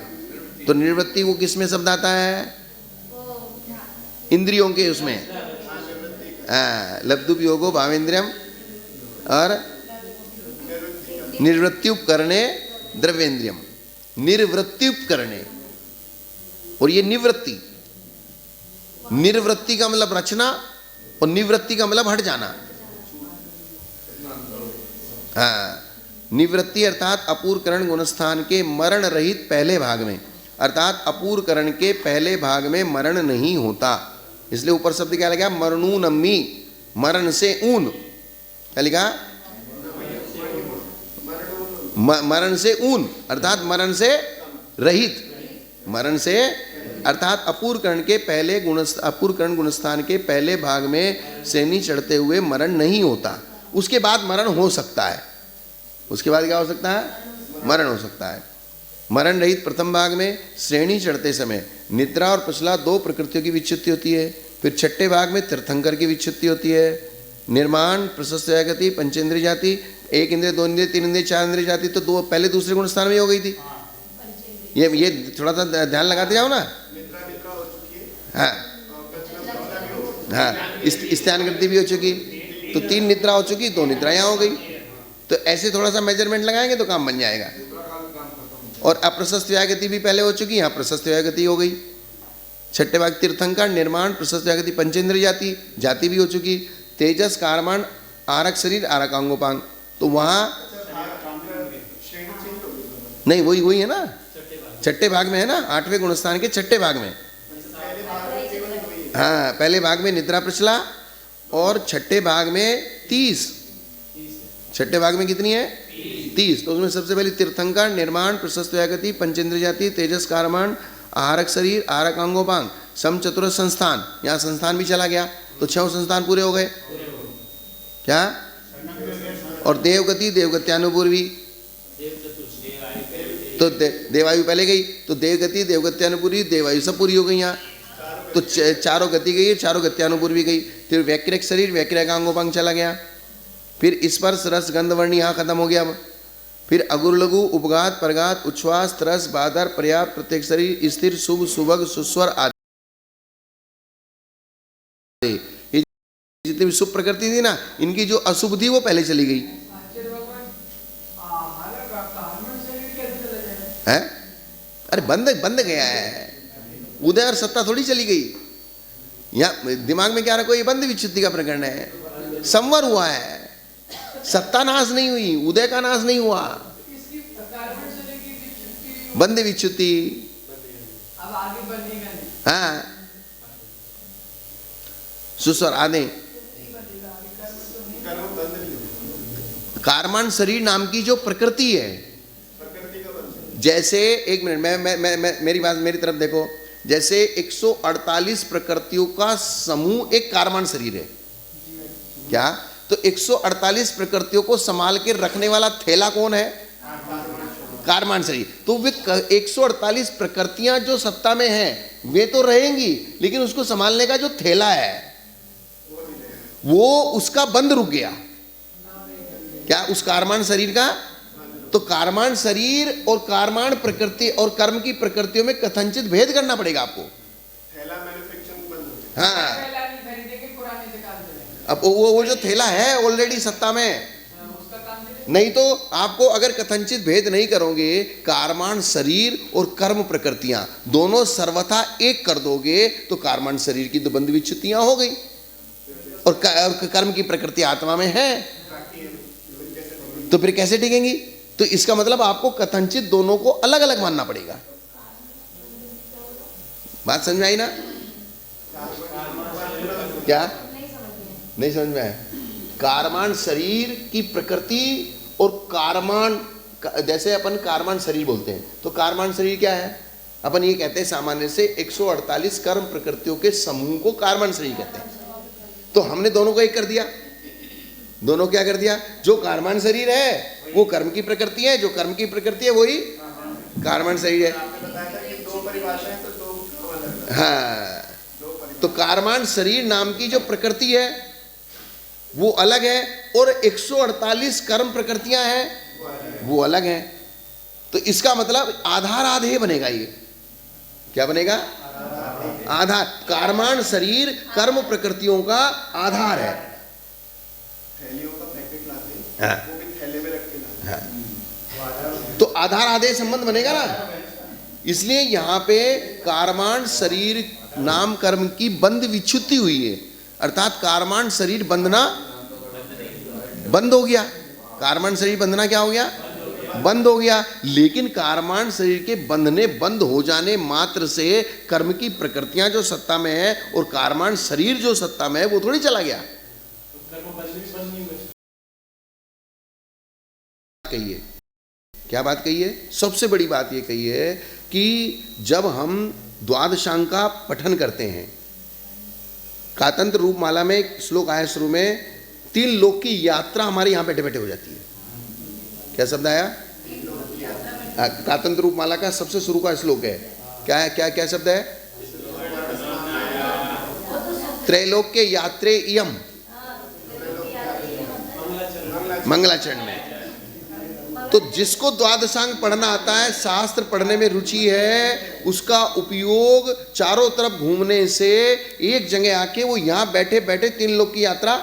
तो निर्वृत्ति वो किस में शब्द आता है? इंद्रियों के उसमें, लब्धुपयोगो भावेन्द्रियम और निर्वृत्त्युपकरणे द्रव्येन्द्रियम। निर्वृत्त्युपकरणे, और ये निवृत्ति। निर्वृत्ति का मतलब रचना और निवृत्ति का मतलब हट जाना। निवृत्ति अर्थात अपूर्वकरण गुणस्थान के मरण रहित पहले भाग में, अर्थात अपूर्वकरण के पहले भाग में मरण नहीं होता। इसलिए ऊपर शब्द क्या लगा? मरणु नम्मी, मरण से ऊन। क्या लिखा? मरण से ऊन अर्थात मरण से रहित। मरण से अर्थात अपूर्वकरण के पहले अपूर्वकरण गुणस्थान के पहले भाग में श्रेणी चढ़ते हुए मरण नहीं होता। उसके बाद मरण हो सकता है। उसके बाद क्या हो सकता है? मरण हो सकता है। मरण रहित प्रथम भाग में श्रेणी चढ़ते समय निद्रा और प्रचला 2 प्रकृतियों की विच्छुत्ति होती है। फिर छठे भाग में तीर्थंकर की विच्छुत्ति होती है। निर्माण, प्रशस्त गति, पंचेंद्रिय जाति, 1 इंद्रिय, 2 इंद्रिय, 3 इंद्रिय, 4 इंद्रिय जाति, तो पहले दूसरे गुण स्थान में हो गई थी। ये थोड़ा सा ध्यान लगाते जाओ ना। हाँ हाँ, स्थान गति भी हो चुकी, तो 3 निद्रा हो चुकी, 2 निद्रा यहाँ हो गई। तो ऐसे थोड़ा सा मेजरमेंट लगाएंगे तो काम बन जाएगा। और अप्रशस्त गति भी पहले हो चुकी, यहाँ प्रशस्त गति हो गई। छठे भाग तीर्थंकर, निर्माण, प्रशस्त गति, पंचेंद्रिय जाति, जाति भी हो चुकी। तेजस, कारमान, आरक शरीर, आरक अंगोपांग, तो वहाँ नहीं, वही है ना, छठे भाग में है ना, 8वें गुणस्थान के छठे भाग में। हाँ, पहले भाग में निद्रा प्रचला और छठे भाग में 30 छठे भाग में कितनी है? 30। तो उसमें सबसे पहले तीर्थंकर, निर्माण, प्रशस्त व्यागति, पंचेंद्रिय जाति, तेजस कारमान, आहारक शरीर, आहारक अंगोपांग, सम चतुर्थ संस्थान। यहाँ संस्थान भी चला गया, तो 6 संस्थान पूरे हो गए। क्या? और देवगति, देवगत्यानुपूर्वी, तो देवायु पहले गई, तो देवगति, देवगत्यानुपूर्वी, देवायु सब पूरी हो गई यहाँ। तो चारों गति गई, चारों गत्यानुपूर्वी गई। फिर वैक्रिक शरीर, वैक्रिक अंगोपांग चला गया। फिर स्पर्श, रस, गंध, वर्ण यहाँ खत्म हो गया। अब फिर अगुर, लघु, उपघात, परघात, उच्छ्वास, तरस, बादर, पर्याप्त, प्रत्येक शरीर, स्थिर, शुभ, सुभग, सुस्वर आदि। ये जितनी भी शुभ प्रकृति थी ना, इनकी जो अशुभ थी वो पहले चली गई है। अरे बंद गया है, उदय और सत्ता थोड़ी चली गई। यहाँ दिमाग में क्या रखो, ये बंद विच्युति का प्रकरण है, संवर हुआ है, सत्ता नाश नहीं हुई, उदय का नाश नहीं हुआ, बंद विच्युति। अब आगे बनेगा नहीं। हाँ, सुस्वर आदि। कारमान शरीर नाम की जो प्रकृति है, जैसे एक मिनट मैं मेरी बात मेरी तरफ देखो, जैसे 148 प्रकृतियों का समूह एक कारमान शरीर है। क्या? तो 148 प्रकृतियों को संभाल के रखने वाला थैला कौन है? कारमान शरीर। तो वे 148 प्रकृतियां जो सत्ता में हैं वे तो रहेंगी, लेकिन उसको संभालने का जो थैला है वो उसका बंद रुक गया। क्या? उस कारमान शरीर का। तो कारमान शरीर और कारमान प्रकृति और कर्म की प्रकृतियों में कथनचित भेद करना पड़ेगा आपको। हाँ, अब वो जो थैला है ऑलरेडी सत्ता में, नहीं तो आपको अगर कथनचित भेद नहीं करोगे, कारमान शरीर और कर्म प्रकृतियां दोनों सर्वथा एक कर दोगे, तो कारमान शरीर की तो बंद विच्युतियां हो गई और कर्म की प्रकृति आत्मा में है, तो फिर कैसे टिकेंगी? तो इसका मतलब आपको कथनचित दोनों को अलग अलग मानना पड़ेगा। बात समझ में आई ना? क्या? नहीं समझ में आया? कारमान शरीर की प्रकृति और कारमान, जैसे अपन कारमान शरीर बोलते हैं, तो कारमान शरीर क्या है? अपन ये कहते हैं सामान्य से 148 कर्म प्रकृतियों के समूह को कारमान शरीर कहते हैं। तो हमने दोनों को एक कर दिया। दोनों क्या कर दिया? जो कारमान शरीर है वो कर्म की प्रकृति है, जो कर्म की प्रकृति है वही कारमान शरीर है। हाँ, तो कारमान शरीर नाम की जो प्रकृति है वो अलग है, और 148 कर्म प्रकृतियां हैं वो अलग हैं। तो इसका मतलब आधार आधेय बनेगा। ये क्या बनेगा? आधार। कारमान शरीर कर्म प्रकृतियों का आधार है। हाँ। हाँ। तो आधार आधेय संबंध बनेगा ना, इसलिए यहां पे कारमान शरीर नाम कर्म की बंद विच्युति हुई है, अर्थात कारमान शरीर बंधना बंद हो गया। कारमान शरीर बंधना क्या हो गया? बंद हो गया। लेकिन कारमान शरीर के बंधने बंद हो जाने मात्र से कर्म की प्रकृतियां जो सत्ता में है और कारमान शरीर जो सत्ता में है वो थोड़ी चला गया। कहिए क्या बात कही है? सबसे बड़ी बात ये कही है कि जब हम द्वादशांग का पठन करते हैं, कातंत्र रूपमाला में एक श्लोक आया शुरू में, 3 लोक की यात्रा हमारे यहाँ बैठे बैठे हो जाती है। क्या शब्द आया? कातंत्र रूपमाला का सबसे शुरू का श्लोक है। क्या है? क्या शब्द है? त्रैलोक्य यात्रे इयम, मंगलाचरण में। तो जिसको द्वादशांग पढ़ना आता है, शास्त्र पढ़ने में रुचि है, उसका उपयोग चारों तरफ घूमने से एक जगह आके वो यहाँ बैठे बैठे 3 लोक की यात्रा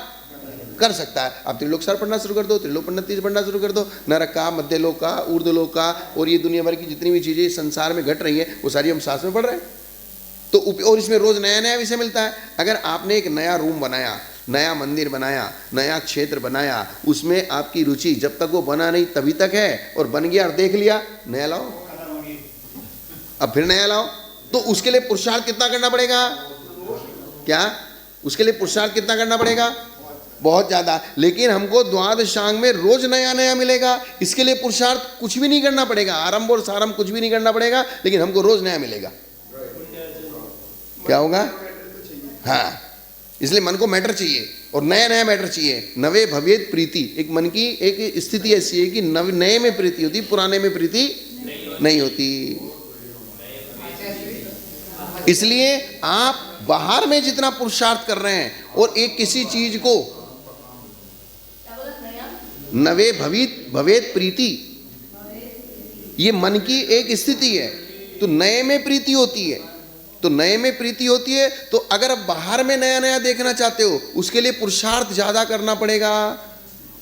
कर सकता है। आप त्रिलोक सार पढ़ना शुरू कर दो, त्रिलोक पन्नतीस पढ़ना शुरू कर दो, नरक का, मध्य लोक का, ऊर्ध्वलोक का, और ये दुनिया भर की जितनी भी चीज़ें संसार में घट रही हैं वो सारी हम शास्त्र में पढ़ रहे हैं। तो और इसमें रोज नया नया विषय मिलता है। अगर आपने एक नया रूम बनाया, नया मंदिर बनाया, नया क्षेत्र बनाया, उसमें आपकी रुचि जब तक वो बना नहीं तभी तक है, और बन गया और देख लिया, नया लाओ, अब फिर नया लाओ। तो उसके लिए पुरुषार्थ कितना करना पड़ेगा? क्या उसके लिए पुरुषार्थ कितना करना पड़ेगा? बहुत ज़्यादा। लेकिन हमको द्वादशांग में रोज नया नया मिलेगा, इसके लिए पुरुषार्थ कुछ भी नहीं करना पड़ेगा, आरंभ और सारंभ कुछ भी नहीं करना पड़ेगा, लेकिन हमको रोज नया मिलेगा। क्या होगा? हाँ, इसलिए मन को मैटर चाहिए और नया नया मैटर चाहिए। नवे भवेद प्रीति, एक मन की एक स्थिति ऐसी है कि नए में प्रीति होती, पुराने में प्रीति नहीं होती। इसलिए आप बाहर में जितना पुरुषार्थ कर रहे हैं और एक किसी चीज को नवे भवेद प्रीति, ये मन की एक स्थिति है, तो नए में प्रीति होती है, तो नए में प्रीति होती है। तो अगर आप बाहर में नया नया देखना चाहते हो, उसके लिए पुरुषार्थ ज्यादा करना पड़ेगा।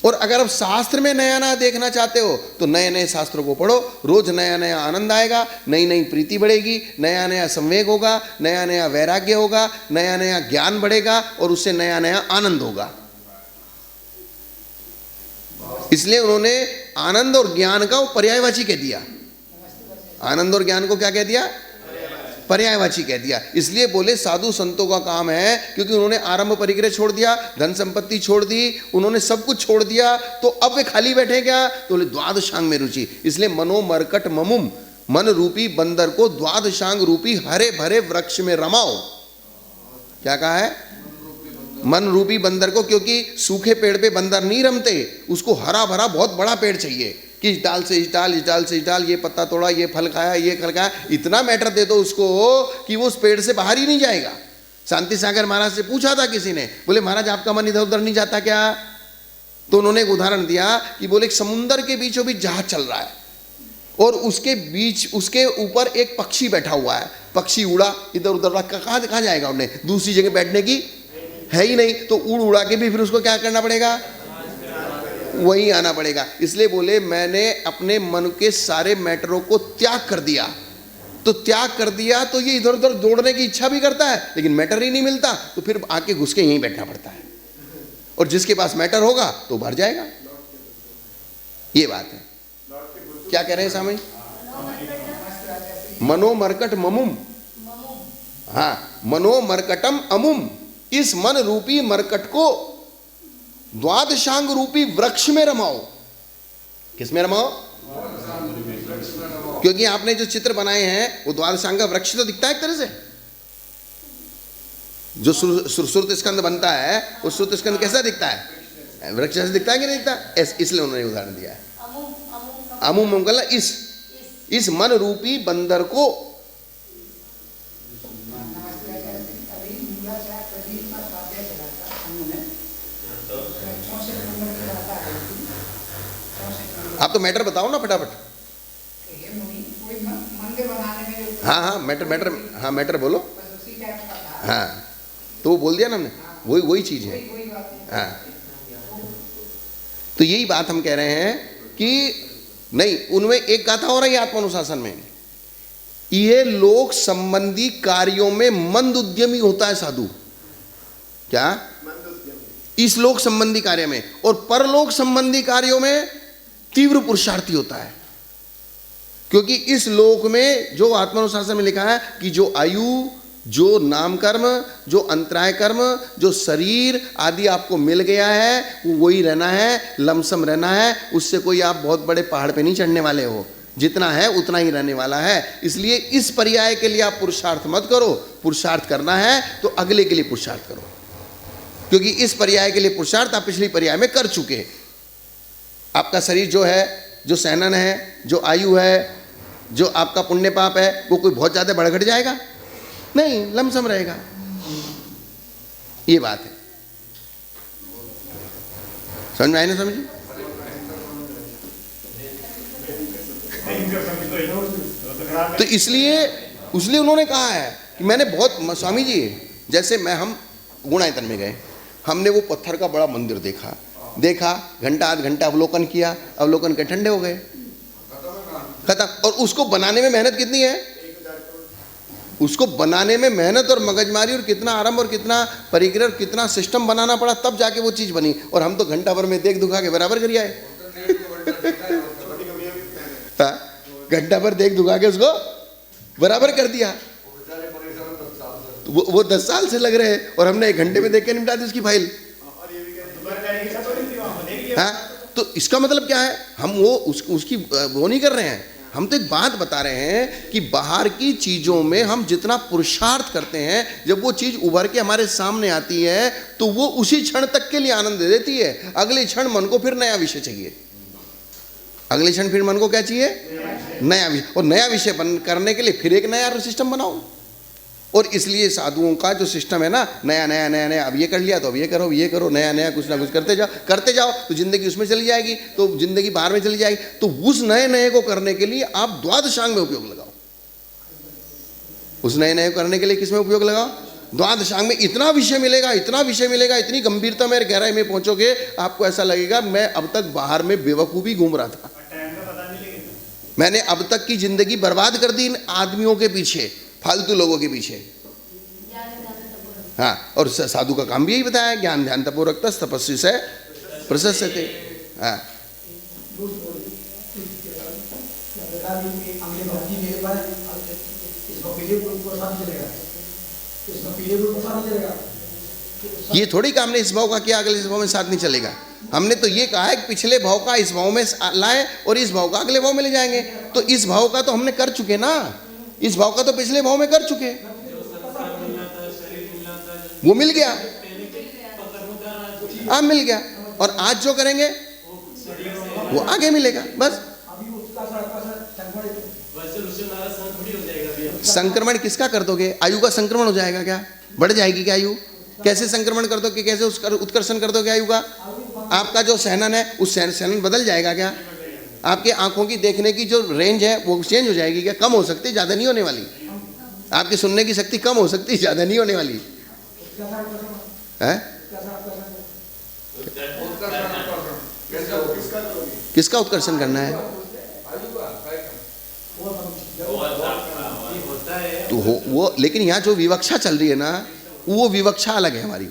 और अगर आप शास्त्र में नया नया देखना चाहते हो तो नए नए शास्त्रों को पढ़ो, रोज नया नया आनंद आएगा, नई नई प्रीति बढ़ेगी, नया नया संवेग होगा, नया नया वैराग्य होगा, नया नया ज्ञान बढ़ेगा और उससे नया नया आनंद होगा। इसलिए उन्होंने आनंद और ज्ञान का वो पर्यायवाची कह दिया। आनंद और ज्ञान को क्या कह दिया? पर्यायवाची कह दिया। इसलिए बोले साधु संतों का काम है, क्योंकि उन्होंने आरंभ परिग्रह छोड़ दिया, धन संपत्ति छोड़ दी, उन्होंने सब कुछ छोड़ दिया, तो अब वे खाली बैठे क्या? तो बोले द्वादशांग में रुचि। इसलिए मनो मरकट ममुम, मन रूपी बंदर को द्वादशांग रूपी हरे भरे वृक्ष में रमाओ। क्या कहा है? मन रूपी बंदर को, क्योंकि सूखे पेड़ पे बंदर नहीं रमते, उसको हरा भरा बहुत बड़ा पेड़ चाहिए कि इस डाल से इस डाल, इस डाल से इस डाल, ये पत्ता तोड़ा, ये फल खाया, ये फल खाया, इतना मैटर दे दो उसको कि वो उस पेड़ से बाहर ही नहीं जाएगा। शांति सागर महाराज से पूछा था किसी ने, बोले महाराज आपका मन इधर उधर नहीं जाता क्या? तो उन्होंने एक उदाहरण दिया कि बोले एक समुंदर के बीचों बीच जहाज चल रहा है और उसके बीच उसके ऊपर एक पक्षी बैठा हुआ है। पक्षी उड़ा इधर उधर, कहाँ जाएगा? उन्हें दूसरी जगह बैठने की है ही नहीं, तो उड़ उड़ा के भी फिर उसको क्या करना पड़ेगा? वही आना पड़ेगा। इसलिए बोले मैंने अपने मन के सारे मैटरों को त्याग कर दिया। तो त्याग कर दिया तो ये इधर उधर दौड़ने की इच्छा भी करता है, लेकिन मैटर ही नहीं मिलता, तो फिर आके घुस के यहीं बैठना पड़ता है। और जिसके पास मैटर होगा तो भर जाएगा। ये बात है। क्या कह रहे हैं स्वामी? मनो मरकट ममुम, हाँ, मनो मरकटम अमुम, इस मन रूपी मरकट को द्वादशांग रूपी वृक्ष में रमाओ। किस में रमाओ? क्योंकि आपने जो चित्र बनाए हैं वो द्वादशांग का वृक्ष तो दिखता है एक तरह से। जो श्रुत स्कंद बनता है वो श्रुत स्कंद कैसा दिखता है? वृक्ष जैसे दिखता है कि नहीं दिखता? इसलिए उन्होंने उदाहरण दिया है। अमुम मंगल, इस मन रूपी बंदर को आप तो मैटर बताओ ना फटाफट। हाँ हाँ मैटर, हाँ मैटर बोलो। हाँ तो वो बोल दिया ना हमने, वही चीज है। हाँ तो यही बात हम कह रहे हैं कि नहीं, उनमें एक गाथा हो रही है आत्मानुशासन में, ये लोक संबंधी कार्यों में मंद उद्यमी होता है साधु। क्या? इस लोक संबंधी कार्य में, और परलोक संबंधी कार्यों में तीव्र पुरुषार्थी होता है। क्योंकि इस लोक में जो आत्मानुशासन में लिखा है कि जो आयु, जो नाम कर्म, जो अंतराय कर्म, जो शरीर आदि आपको मिल गया है वो वही रहना है, लमसम रहना है। उससे कोई आप बहुत बड़े पहाड़ पे नहीं चढ़ने वाले हो, जितना है उतना ही रहने वाला है। इसलिए इस पर्याय के लिए आप पुरुषार्थ मत करो, पुरुषार्थ करना है तो अगले के लिए पुरुषार्थ करो, क्योंकि इस पर्याय के लिए पुरुषार्थ आप पिछली पर्याय में कर चुके। आपका शरीर जो है, जो सहनन है, जो आयु है, जो आपका पुण्य पाप है, वो कोई बहुत ज़्यादा बढ़ घट जाएगा नहीं, लमसम रहेगा। ये बात है। समझ में आई ना? समझिए। तो इसलिए उन्होंने कहा है कि मैंने बहुत, स्वामी जी जैसे हम गुणायतन में गए, हमने वो पत्थर का बड़ा मंदिर देखा, घंटा आध घंटा अवलोकन किया, अवलोकन के ठंडे हो गए, खत्म। और उसको बनाने में मेहनत कितनी है? उसको बनाने में मेहनत और मगजमारी और कितना आरंभ और कितना परिग्रह और कितना सिस्टम बनाना पड़ा, तब जाके वो चीज़ बनी। और हम तो घंटा भर में देख दुखा के बराबर कर आए। घंटा भर देख दुखा के उसको बराबर कर दिया। वो 10 साल से लग रहे हैं और हमने 1 घंटे में देख के निपटा दी उसकी फाइल। हाँ, तो इसका मतलब क्या है, हम वो उसकी वो नहीं कर रहे हैं, हम तो एक बात बता रहे हैं कि बाहर की चीज़ों में हम जितना पुरुषार्थ करते हैं, जब वो चीज़ उभर के हमारे सामने आती है तो वो उसी क्षण तक के लिए आनंद दे देती है। अगले क्षण मन को फिर नया विषय चाहिए, अगले क्षण फिर मन को क्या चाहिए, नया विषय। और नया विषय करने के लिए फिर एक नया सिस्टम बनाओ। और इसलिए साधुओं का जो सिस्टम है ना, नया नया नया नया, अब ये कर लिया तो अब ये करो, नया नया कुछ ना कुछ करते जाओ तो जिंदगी उसमें चली जाएगी, तो जिंदगी बाहर में चली जाएगी। तो उस नए नए को करने के लिए आप द्वादशांग में उपयोग लगाओ। उस नए नए को करने के लिए किस में उपयोग लगाओ, द्वादशांग में। इतना विषय मिलेगा, इतनी गंभीरता में गहराई में पहुंचोगे, आपको ऐसा लगेगा मैं अब तक बाहर में बेवकूफ़ी घूम रहा था, मैंने अब तक की जिंदगी बर्बाद कर दी इन आदमियों के पीछे, फालतू लोगों के पीछे। हाँ, और साधु का काम भी यही बताया, ज्ञान ध्यान तपोरक्त तपस्वी से प्रशस्यते। हाँ, ये थोड़ी काम ने इस भाव का किया अगले इस भाव में साथ नहीं चलेगा। हमने तो ये कहा है कि पिछले भाव का इस भाव में लाए और इस भाव का अगले भाव में ले जाएंगे। तो इस भाव का तो हमने कर चुके ना, इस भाव का तो पिछले भाव में कर चुके, वो मिल गया, अब मिल गया। और आज जो करेंगे वो आगे मिलेगा। बस संक्रमण किसका कर दोगे, आयु का संक्रमण हो जाएगा क्या, बढ़ जाएगी क्या आयु? कैसे संक्रमण कर दोगे, कैसे उत्कर्षण कर दोगे आयु का? आपका जो सहनन है उस सहनन बदल जाएगा क्या? आपके आंखों की देखने की जो रेंज है वो चेंज हो जाएगी क्या? कम हो सकती है, ज़्यादा नहीं होने वाली। आपकी सुनने की शक्ति कम हो सकती है, ज़्यादा नहीं होने वाली है। किसका उत्कर्षण करना है? तो वो, लेकिन यहाँ जो विवक्षा चल रही है ना, वो विवक्षा अलग है हमारी।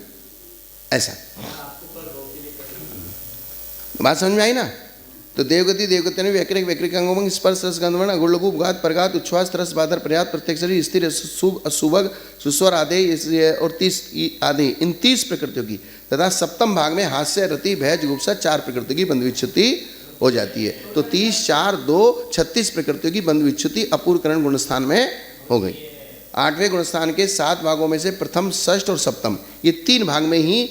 ऐसा बात समझ में आई ना? तो देवगति देवगति व्यक्रिक व्यक्रिक अंगों स्पर्श रस गंधवर्ण अगुण घात परघात उच्छ्वास तरस बाधर पर्याप्त प्रत्यक्ष स्थिर शुभ असुभग सुस्वर आदि और 30 आदि, इन 30 प्रकृतियों की तथा सप्तम भाग में हास्य रति भय जुगुप्सा 4 प्रकृतियों की बंध विच्छुति हो जाती है। तो 30 4 2 36 प्रकृतियों की बंध विच्छुति अपूर्वकरण गुणस्थान में हो गई। 8वें गुणस्थान के 7 भागों में से प्रथम, षष्ठ और सप्तम, ये 3 भाग में ही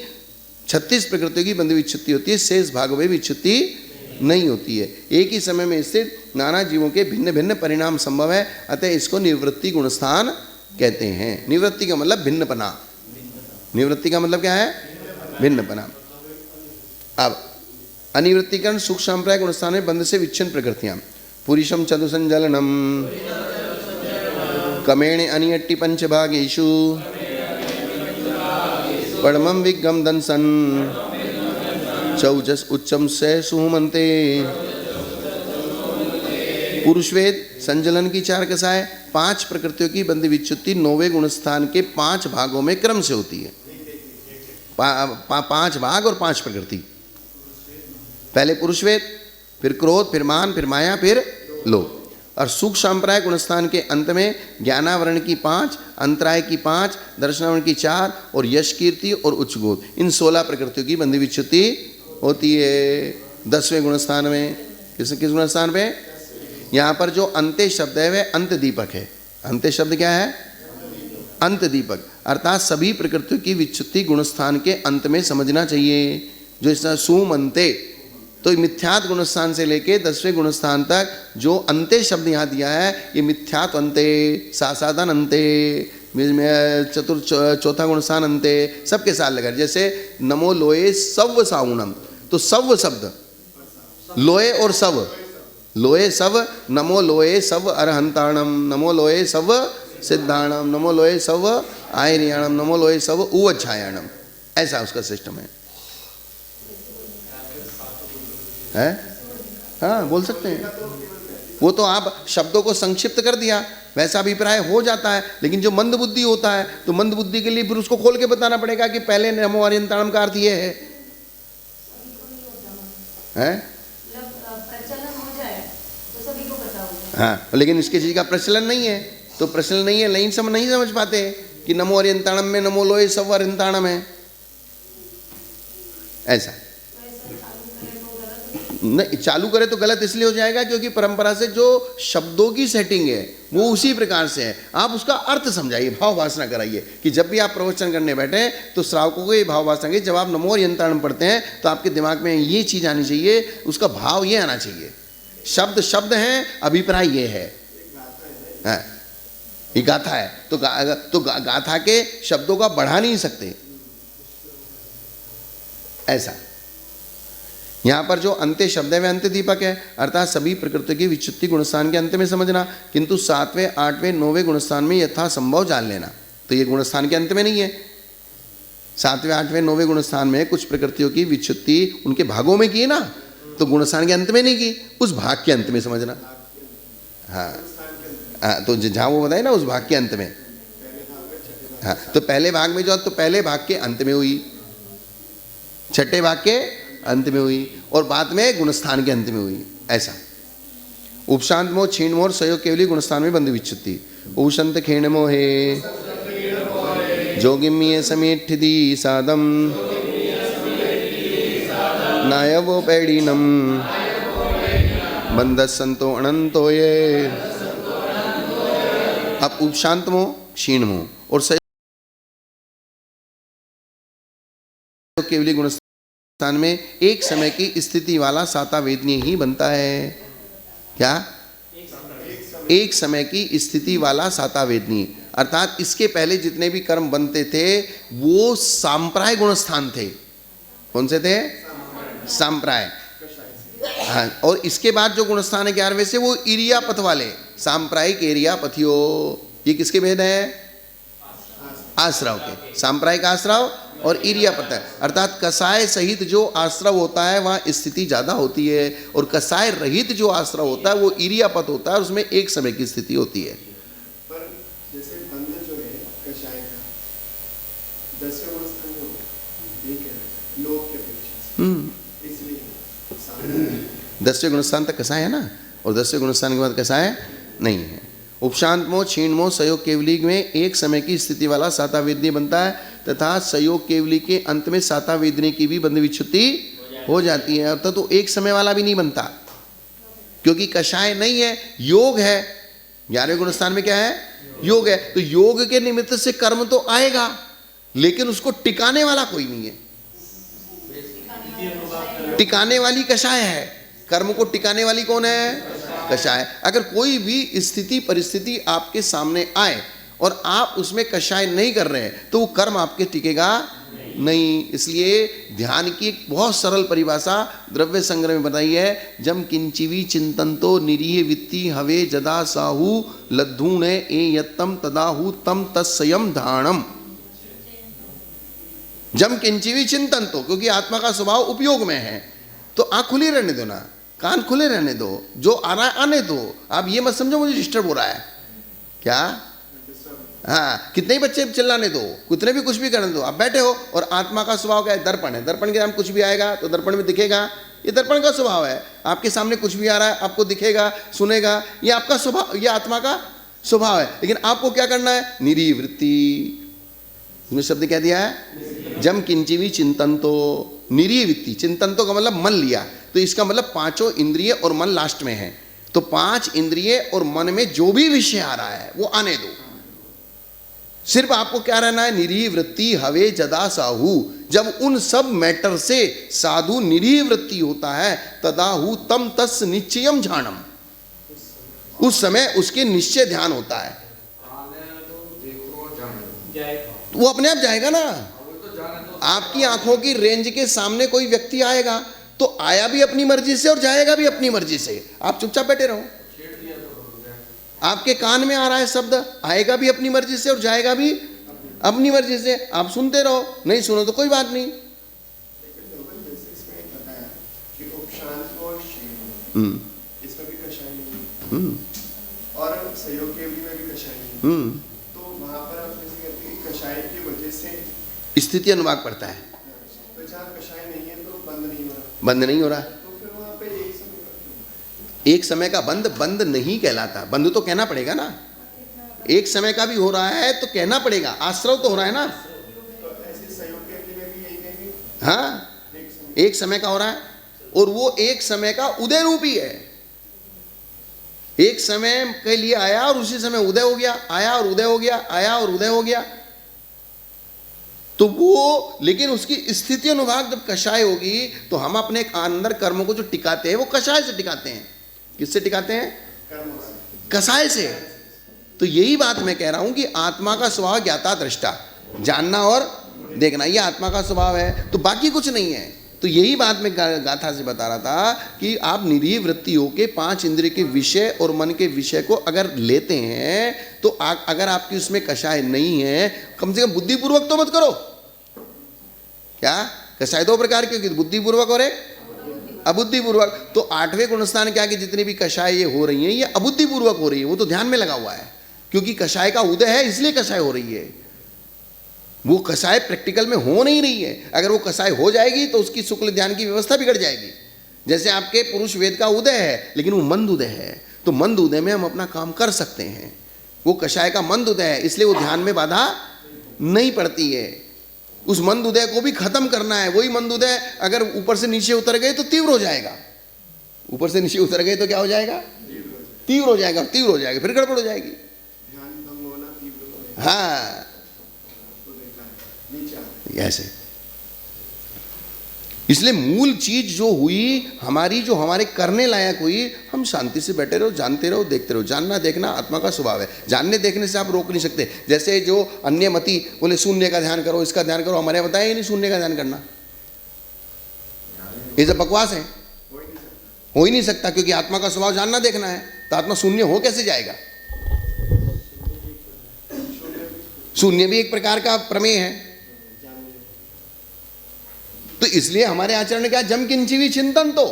36 प्रकृतियों की बंध विच्छुति होती है। शेष भागों में विच्छुति नहीं होती है। एक ही समय में स्थित नाना जीवों के भिन्न भिन्न परिणाम संभव है, अतः इसको निवृत्ति गुणस्थान कहते हैं। निवृत्ति का मतलब भिन्नपना, निवृत्ति का मतलब क्या है? भिन्नपना। अब अनिवृत्तिकरण सुख सांप्रदाय गुणस्थान में बंध से विच्छिन्न प्रकृतियां, पुरुषम चतुसंजलनम कमेण अनियट्टि पंचभागेषु परमं विगम दंसन चौजस उच्चम से सुमंते। पुरुषवेद संजलन की 4 कसाएं, 5 प्रकृतियों की बंध विच्छुति 9वें गुणस्थान के 5 भागों में क्रम से होती है। 5 भाग और 5 प्रकृति। पहले पुरुषवेद, फिर क्रोध, फिर मान, फिर माया, फिर लोभ। और सुख सांप्रदाय गुणस्थान के अंत में ज्ञानावरण की 5, अंतराय की 5, दर्शनावरण की 4 और यश कीर्ति और उच्च बोध, इन 16 प्रकृतियों की बंध विच्छुति होती है 10वें गुणस्थान में। किस गुणस्थान पे? यहाँ पर जो अंत्य शब्द है वह अंत दीपक है। अंत्य शब्द क्या है? अंत दीपक, अर्थात सभी प्रकृतियों की विच्छुति गुणस्थान के अंत में समझना चाहिए। जो इस सुम अंत्य, तो मिथ्यात गुणस्थान से लेके 10वें गुणस्थान तक जो अंत्य शब्द यहाँ दिया है, ये मिथ्यात अंत्य, सासाधन अंत्य, चौथा गुणस्थान अंत्य, सबके साथ लगा। जैसे नमो लोए सव साउणम, तो सव शब्द लोए और सव, लोए सव, नमो लोए सव अरहंताणम, नमो लोए सव सिद्धाणम, नमो लोए सव आयनियाणम, नमो लोए सव उवच्छायाणम, ऐसा उसका सिस्टम है। हाँ, बोल सकते हैं। वो तो आप शब्दों को संक्षिप्त कर दिया, वैसा अभिप्राय हो जाता है। लेकिन जो मंद बुद्धि होता है, तो मंद बुद्धि के लिए फिर उसको खोल के बताना पड़ेगा कि पहले नमो अरियंताणम का अर्थ ये है। हाँ, लेकिन इसके चीज का प्रचलन नहीं है, तो प्रचलन नहीं है, नहीं समझ पाते कि नमो अरियंताणम में नमो लोए सव अरियंताणम है, ऐसा। नहीं, चालू करे तो गलत इसलिए हो जाएगा क्योंकि परंपरा से जो शब्दों की सेटिंग है वो उसी प्रकार से है। आप उसका अर्थ समझाइए, भाव वासना कराइए कि जब भी आप प्रवचन करने बैठे तो श्रावकों को ये भाव वासना की, जब आप नमो और यंत्राणम पढ़ते हैं तो आपके दिमाग में ये चीज आनी चाहिए, उसका भाव ये आना चाहिए। शब्द शब्द हैं, अभिप्राय ये है, ये गाथा है तो गाथा के शब्दों का बढ़ा नहीं सकते। ऐसा यहाँ पर जो अंत्य शब्द है वह अंत्य दीपक है, अर्थात सभी प्रकृति की विच्युति गुणस्थान के अंत में समझना, किंतु 7वें 8वें 9वें गुणस्थान में यथा संभव जान लेना। तो ये गुणस्थान के अंत में नहीं है, 7वें 8वें 9वें गुणस्थान में कुछ प्रकृतियों की विच्युति उनके भागों में की है ना, तो गुणस्थान के अंत में नहीं की, उस भाग के अंत में समझना। हाँ, तो जहाँ वो बताए ना उस भाग के अंत में, हाँ, तो पहले भाग में जो, तो पहले भाग के अंत में हुई, छठे भाग के अंत में हुई, और बाद में गुणस्थान के अंत में हुई। ऐसा उपशांत मोह क्षीण मोह सहयोग केवली गुणस्थान में बंध विच्युति। उशंत खेण मोहे जोगिम्य समेठिदी सादम नायवो पैडीनम बंधसंतो अनंतो ये। अब उपशांत मोह क्षीण मोह और सहयोग केवली गुणस्थान में एक समय की स्थिति वाला साता वेदनीय ही बनता है। क्या? एक समय की स्थिति वाला साता वेदनीय, अर्थात इसके पहले जितने भी कर्म बनते थे वो सांप्राय गुणस्थान थे। कौन से थे? सांप्राय। हाँ, और इसके बाद जो गुणस्थान है 11वें से वो इरियापथ वाले सांप्रायिक एरियापथियो। ये किसके भेद है? आश्रव के, सांप्रायिक आश्रव और इरियापथ है, अर्थात कसाय सहित जो आश्रव होता है वहाँ स्थिति ज़्यादा होती है, और कसाय रहित जो आश्रव होता है वो इरियापथ होता है, उसमें एक समय की स्थिति होती है। पर जैसे बंध जो है कषाय का 10वें गुणस्थान में होगा, ये कह रहे हैं लोक के अपेक्षा, इसलिए 10वें गुणस्थान तक कसाय है ना, और 10वें गुणस्थान के बाद कसाय नहीं है। उपशांत मोह क्षीण मोह सहयोग केवली में एक समय की स्थिति वाला साता वेदनी बनता है, तथा सहयोग केवली के अंत में साता वेदनी की भी बंध विच्युति हो जाती है, अर्थात तो एक समय वाला भी नहीं बनता, क्योंकि कषाय नहीं है, योग है। 11वें गुणस्थान में क्या है? योग है। तो योग के निमित्त से कर्म तो आएगा, लेकिन उसको टिकाने वाला कोई नहीं है। टिकाने वाली कषाय है, कर्म को टिकाने वाली कौन है? कषाय। अगर कोई भी स्थिति परिस्थिति आपके सामने आए और आप उसमें कषाय नहीं कर रहे हैं तो वो कर्म आपके टिकेगा नहीं। इसलिए ध्यान की एक बहुत सरल परिभाषा द्रव्य संग्रह में बताई है, जम किंचिवी चिंतनतो निरीह वित्ती हवे जदा साहू लद्धूणे ए यत्तम तदाहू तम तत्सयम धारणम। जम किंचिवी चिंतनतो, क्योंकि आत्मा का स्वभाव उपयोग में है, तो आंख खुली रहने दो ना, कान खुले रहने दो, जो आ रहा है आने दो। आप ये मत समझो मुझे डिस्टर्ब हो रहा है, क्या? हाँ, कितने ही बच्चे चिल्लाने दो, कितने भी कुछ भी करने दो, आप बैठे हो, और आत्मा का स्वभाव क्या है? दर्पण है। दर्पण के नाम कुछ भी आएगा तो दर्पण में दिखेगा, ये दर्पण का स्वभाव है। आपके सामने कुछ भी आ रहा है आपको दिखेगा, सुनेगा, ये आपका स्वभाव, ये आत्मा का स्वभाव है। लेकिन आपको क्या करना है? निरीवृत्ति। इसमें शब्द क्या दिया है? जम किंचिवी चिंतनतो निरीवृत्ति। चिंतनतो का मतलब मन लिया, तो इसका मतलब 5 इंद्रिय और मन लास्ट में है, तो 5 इंद्रिय और मन में जो भी विषय आ रहा है वो आने दो। सिर्फ आपको क्या रहना है? निरीह वृत्ति हवे जदा साहू। जब उन सब मैटर से साधु निरीह वृत्ति होता है, तदाहू तम तस् निश्चयम ध्यानम, उस समय उसके निश्चय ध्यान होता है। वो अपने आप जाएगा ना। आपकी आंखों की रेंज के सामने कोई व्यक्ति आएगा तो आया भी अपनी मर्जी से और जाएगा भी अपनी मर्जी से, आप चुपचाप बैठे रहो। आपके कान में आ रहा है शब्द, आएगा भी अपनी मर्जी से और जाएगा भी अपनी मर्जी से, आप सुनते रहो, नहीं सुनो तो कोई बात नहीं। इसमें भी कषाय नहीं और सहयोग केवली में भी कषाय नहीं, तो वहां पर आप जैसे कहते हैं कषाय की वजह से स्थिति अनुवाद पड़ता है, तो जहाँ कषाय नहीं है तो बंद नहीं हो रहा, बंद नहीं हो रहा, तो फिर वहां पे एक समय का बंद बंद नहीं कहलाता। बंद तो कहना पड़ेगा ना, एक समय का भी हो रहा है तो कहना पड़ेगा, आश्रव तो हो रहा है ना। तो ऐसे सहयोग केवली में भी यही कहेंगे, हाँ, एक समय का हो रहा है, और वो एक समय का उदय रूपी है। एक समय के लिए आया और उसी समय उदय हो गया, आया और उदय हो गया, आया और उदय हो गया। तो वो, लेकिन उसकी स्थिति अनुभाग जब कषाय होगी तो हम अपने अंदर कर्मों को जो टिकाते हैं वो कषाय से टिकाते हैं। किससे टिकाते हैं? कषाय से। तो यही बात मैं कह रहा हूं कि आत्मा का स्वभाव ज्ञाता दृष्टा, जानना और देखना, ये आत्मा का स्वभाव है, तो बाकी कुछ नहीं है। तो यही बात मैं गाथा से बता रहा था कि आप निरीह वृत्ति होके 5 इंद्रिय के विषय और मन के विषय को अगर लेते हैं तो अगर आपकी उसमें कषाय नहीं है, कम से कम बुद्धिपूर्वक तो मत करो। क्या कषाय 2 प्रकार की, बुद्धिपूर्वक और एक अबुद्धिपूर्वक। तो 8वें गुणस्थान क्या कि जितनी भी कषाय ये हो रही हैं ये अबुद्धिपूर्वक हो रही है, वो तो ध्यान में लगा हुआ है, क्योंकि कषाय का उदय है इसलिए कषाय हो रही है। वो कषाय प्रैक्टिकल में हो नहीं रही है। अगर वो कषाय हो जाएगी तो उसकी शुक्ल ध्यान की व्यवस्था बिगड़ जाएगी। जैसे आपके पुरुष वेद का उदय है लेकिन वो मंद उदय है, तो मंद उदय में हम अपना काम कर सकते हैं। वो कषाय का मंद उदय है इसलिए वो ध्यान में बाधा नहीं पड़ती है। उस मंद उदय को भी खत्म करना है। वही मंद उदय अगर ऊपर से नीचे उतर गए तो तीव्र हो जाएगा। ऊपर से नीचे उतर गए तो क्या हो जाएगा? तीव्र हो जाएगा। तीव्र हो जाएगा फिर गड़बड़ हो जाएगी। ध्यान भंग होना, तीव्र होना। हाँ, तो देखा है नीचे ऐसे। इसलिए मूल चीज जो हुई हमारी, जो हमारे करने लायक हुई, हम शांति से बैठे रहो, जानते रहो, देखते रहो। जानना देखना आत्मा का स्वभाव है। जानने देखने से आप रोक नहीं सकते। जैसे जो अन्य मति बोले शून्य का ध्यान करो, इसका ध्यान करो, हमारे बताया ही नहीं शून्य का ध्यान करना। ये सब बकवास है, हो ही नहीं सकता, क्योंकि आत्मा का स्वभाव जानना देखना है। तो आत्मा शून्य हो कैसे जाएगा? शून्य भी एक प्रकार का प्रमेय है। तो इसलिए हमारे आचरण में क्या, जम किंची भी चिंतन, तो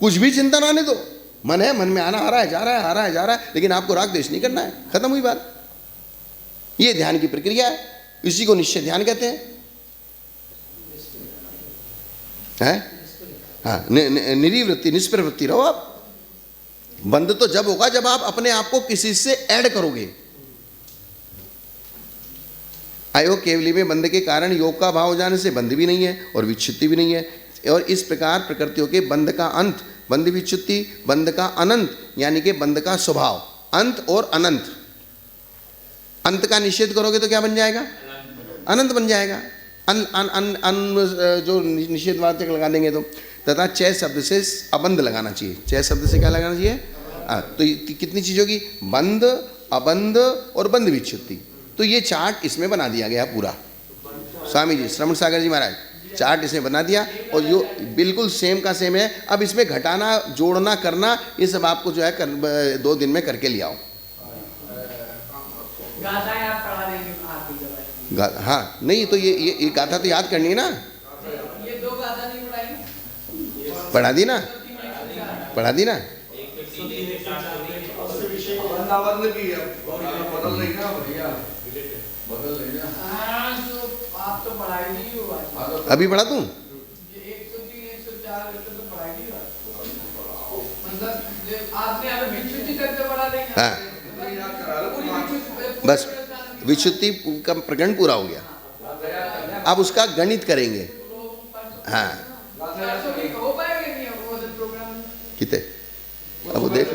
कुछ भी चिंतन आने दो। मन है, मन में आना, आ रहा है, जा रहा है, आ रहा है, जा रहा है, लेकिन आपको राग द्वेष नहीं करना है। खत्म हुई बात। ये ध्यान की प्रक्रिया है, इसी को निश्चय ध्यान कहते हैं। हाँ, निरीह वृत्ति, निष्प्रवृत्ति रहो आप। बंद तो जब होगा जब आप अपने आप को किसी से ऐड करोगे। अयोग केवली में बंध के कारण योग का भाव हो जाने से बंध भी नहीं है और विच्छुत्ति भी नहीं है। और इस प्रकार प्रकृतियों के बंध का अंत, बंध विच्छुत्ति, बंध का अनंत, यानी कि बंध का स्वभाव अंत और अनंत। अंत का निषेध करोगे तो क्या बन जाएगा? अनंत बन जाएगा। जो निषेध वाचक लगा देंगे तो, तथा चय शब्द से अबंध लगाना चाहिए। चय शब्द से क्या लगाना चाहिए? तो कितनी चीज होगी? बंध, अबंध और बंध विच्छुत्ति। तो ये चार्ट इसमें बना दिया गया पूरा। स्वामी जी, श्रवण सागर जी महाराज, चार्ट इसमें बना दिया और जो बिल्कुल सेम का सेम है। अब इसमें घटाना, जोड़ना, करना, ये सब आपको जो है 2 दिन में करके ले आओ। गाथाएं आप पढ़ा देंगे आप ही। हाँ, नहीं तो ये गाथा तो याद करनी है ना। ये 2 गाथा नहीं पढ़ाई, पढ़ा दी ना, पढ़ा दी ना। वृंदावन भी है, बदल रही ना भैया, बदल रही ना। हाँ, तो आप तो पढ़ाई नहीं हुआ। अभी पढ़ा दूं? ये 103, 104 तो पढ़ाई नहीं हुआ। मतलब आपने अभी विच्छुत्ति तक तो पढ़ा देंगे। हाँ, बस विच्छुत्ति का प्रकरण पूरा हो गया। अब उसका गणित करेंगे। हाँ, हो पाएगा नहीं वो प्रोग्राम कितने? अब वो देखो।